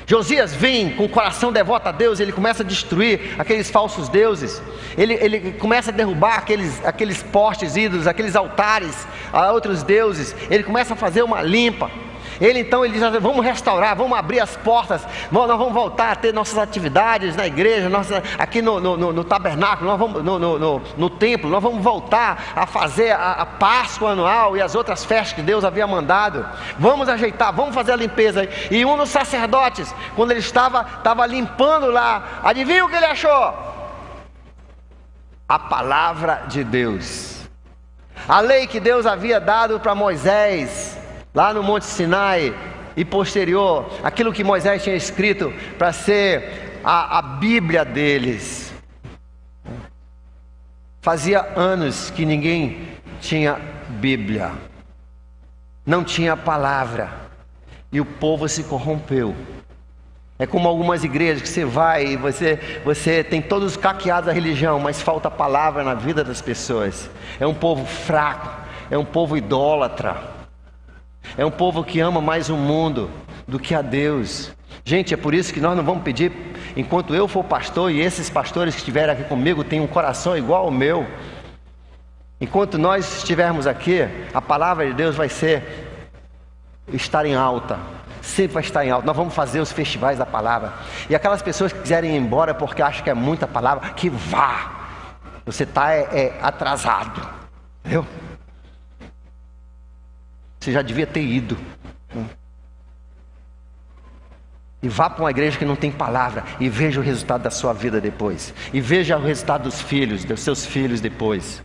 Josias vem com o coração devoto a Deus, ele começa a destruir aqueles falsos deuses, ele começa a derrubar aqueles postes ídolos, aqueles altares a outros deuses, ele começa a fazer uma limpa. Ele diz, vamos restaurar, vamos abrir as portas, nós vamos voltar a ter nossas atividades na igreja, aqui no tabernáculo, nós vamos, no templo, nós vamos voltar a fazer a Páscoa anual e as outras festas que Deus havia mandado. Vamos ajeitar, vamos fazer a limpeza. E um dos sacerdotes, quando ele estava limpando lá, adivinha o que ele achou? A palavra de Deus, a lei que Deus havia dado para Moisés lá no Monte Sinai, e posterior, aquilo que Moisés tinha escrito para ser a Bíblia deles. Fazia anos que ninguém tinha Bíblia, não tinha palavra, e o povo se corrompeu. É como algumas igrejas que você vai e você tem todos os caqueados da religião, mas falta palavra na vida das pessoas. É um povo fraco, é um povo idólatra. É um povo que ama mais o mundo do que a Deus. Gente, é por isso que nós não vamos pedir, enquanto eu for pastor e esses pastores que estiverem aqui comigo têm um coração igual ao meu. Enquanto nós estivermos aqui, a palavra de Deus vai estar em alta. Sempre vai estar em alta. Nós vamos fazer os festivais da palavra. E aquelas pessoas que quiserem ir embora porque acham que é muita palavra, que vá. Você está atrasado. Entendeu? Você já devia ter ido. E vá para uma igreja que não tem palavra e veja o resultado da sua vida depois. E veja o resultado dos seus filhos depois.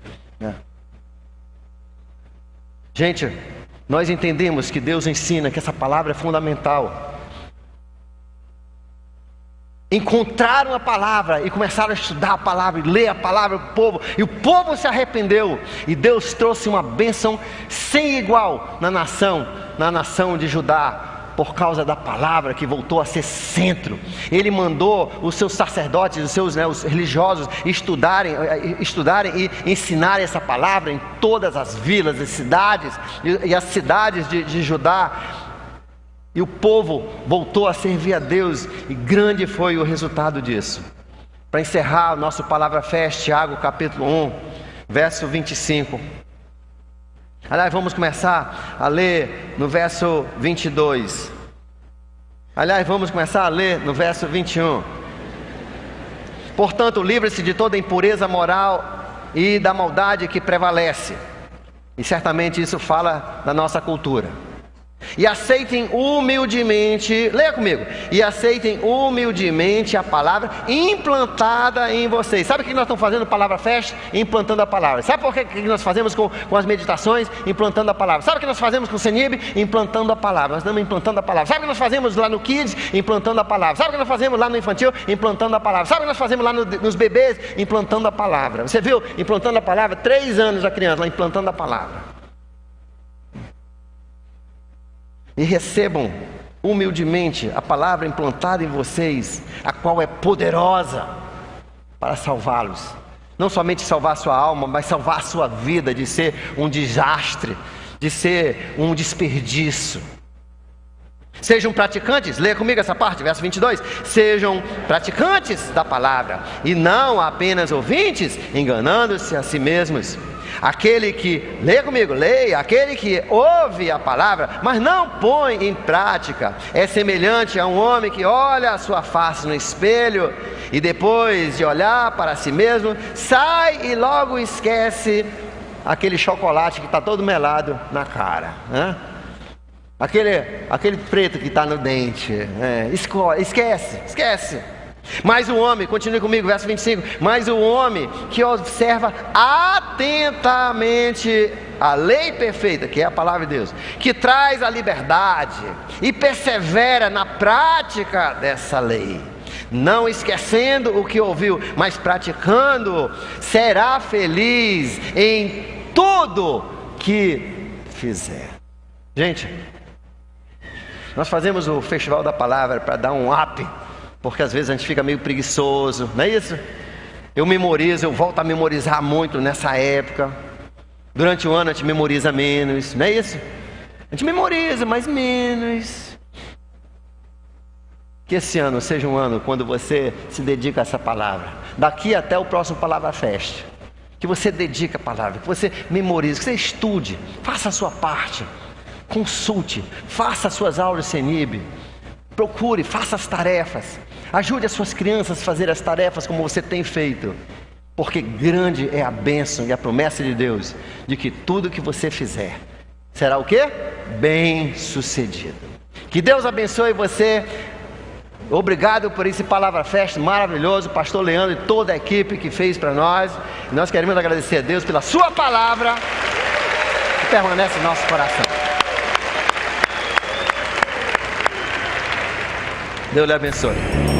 Gente, nós entendemos que Deus ensina que essa palavra é fundamental. Encontraram a palavra e começaram a estudar a palavra e ler a palavra do povo, e o povo se arrependeu, e Deus trouxe uma bênção sem igual na nação de Judá, por causa da palavra que voltou a ser centro. Ele mandou os seus sacerdotes, os religiosos estudarem e ensinarem essa palavra em todas as vilas e cidades, e as cidades de Judá. E o povo voltou a servir a Deus, e grande foi o resultado disso. Para encerrar o nosso Palavra Fest, Tiago capítulo 1, verso 25. Aliás, vamos começar a ler no verso 22. Aliás, vamos começar a ler no verso 21. Portanto, livre-se de toda impureza moral e da maldade que prevalece. E certamente isso fala da nossa cultura. e aceitem humildemente, leia comigo, e aceitem humildemente a palavra implantada em vocês. Sabe o que nós estamos fazendo Palavra Fest? Implantando a palavra. Sabe por que nós fazemos com as meditações? Implantando a palavra. Sabe o que nós fazemos com o Senib? Implantando a palavra. Nós estamos implantando a palavra. Sabe o que nós fazemos lá no Kids? Implantando a palavra. Sabe o que nós fazemos lá no Infantil? Implantando a palavra. Sabe o que nós fazemos lá nos bebês? Implantando a palavra. Você viu? Implantando a palavra, 3 anos a criança lá implantando a palavra. E recebam humildemente a palavra implantada em vocês, a qual é poderosa para salvá-los. Não somente salvar a sua alma, mas salvar a sua vida de ser um desastre, de ser um desperdício. Sejam praticantes, leia comigo essa parte, verso 22. Sejam praticantes da palavra e não apenas ouvintes, enganando-se a si mesmos. Aquele que, leia comigo, leia, aquele que ouve a palavra, mas não põe em prática, é semelhante a um homem que olha a sua face no espelho e depois de olhar para si mesmo, sai e logo esquece aquele chocolate que está todo melado na cara, né? Aquele preto que está no dente, esquece. Mas o homem, continue comigo, verso 25. Mas o homem que observa atentamente a lei perfeita, que é a palavra de Deus, que traz a liberdade e persevera na prática dessa lei, não esquecendo o que ouviu, mas praticando, será feliz em tudo que fizer. Gente, nós fazemos o Festival da Palavra para dar um up, porque às vezes a gente fica meio preguiçoso, não é isso? Eu volto a memorizar muito nessa época. Durante o ano a gente memoriza menos, não é isso? A gente memoriza, mas menos. Que esse ano seja um ano quando você se dedica a essa palavra. Daqui até o próximo Palavra Fest, que você dedique a palavra, que você memorize, que você estude, faça a sua parte, consulte, faça as suas aulas de Senib, procure, faça as tarefas, ajude as suas crianças a fazer as tarefas como você tem feito, porque grande é a bênção e a promessa de Deus, de que tudo que você fizer, será o quê? Bem sucedido. Que Deus abençoe você. Obrigado por esse Palavra Fest maravilhoso, pastor Leandro e toda a equipe que fez para nós. E nós queremos agradecer a Deus pela sua palavra, que permanece em nosso coração. Deus lhe abençoe.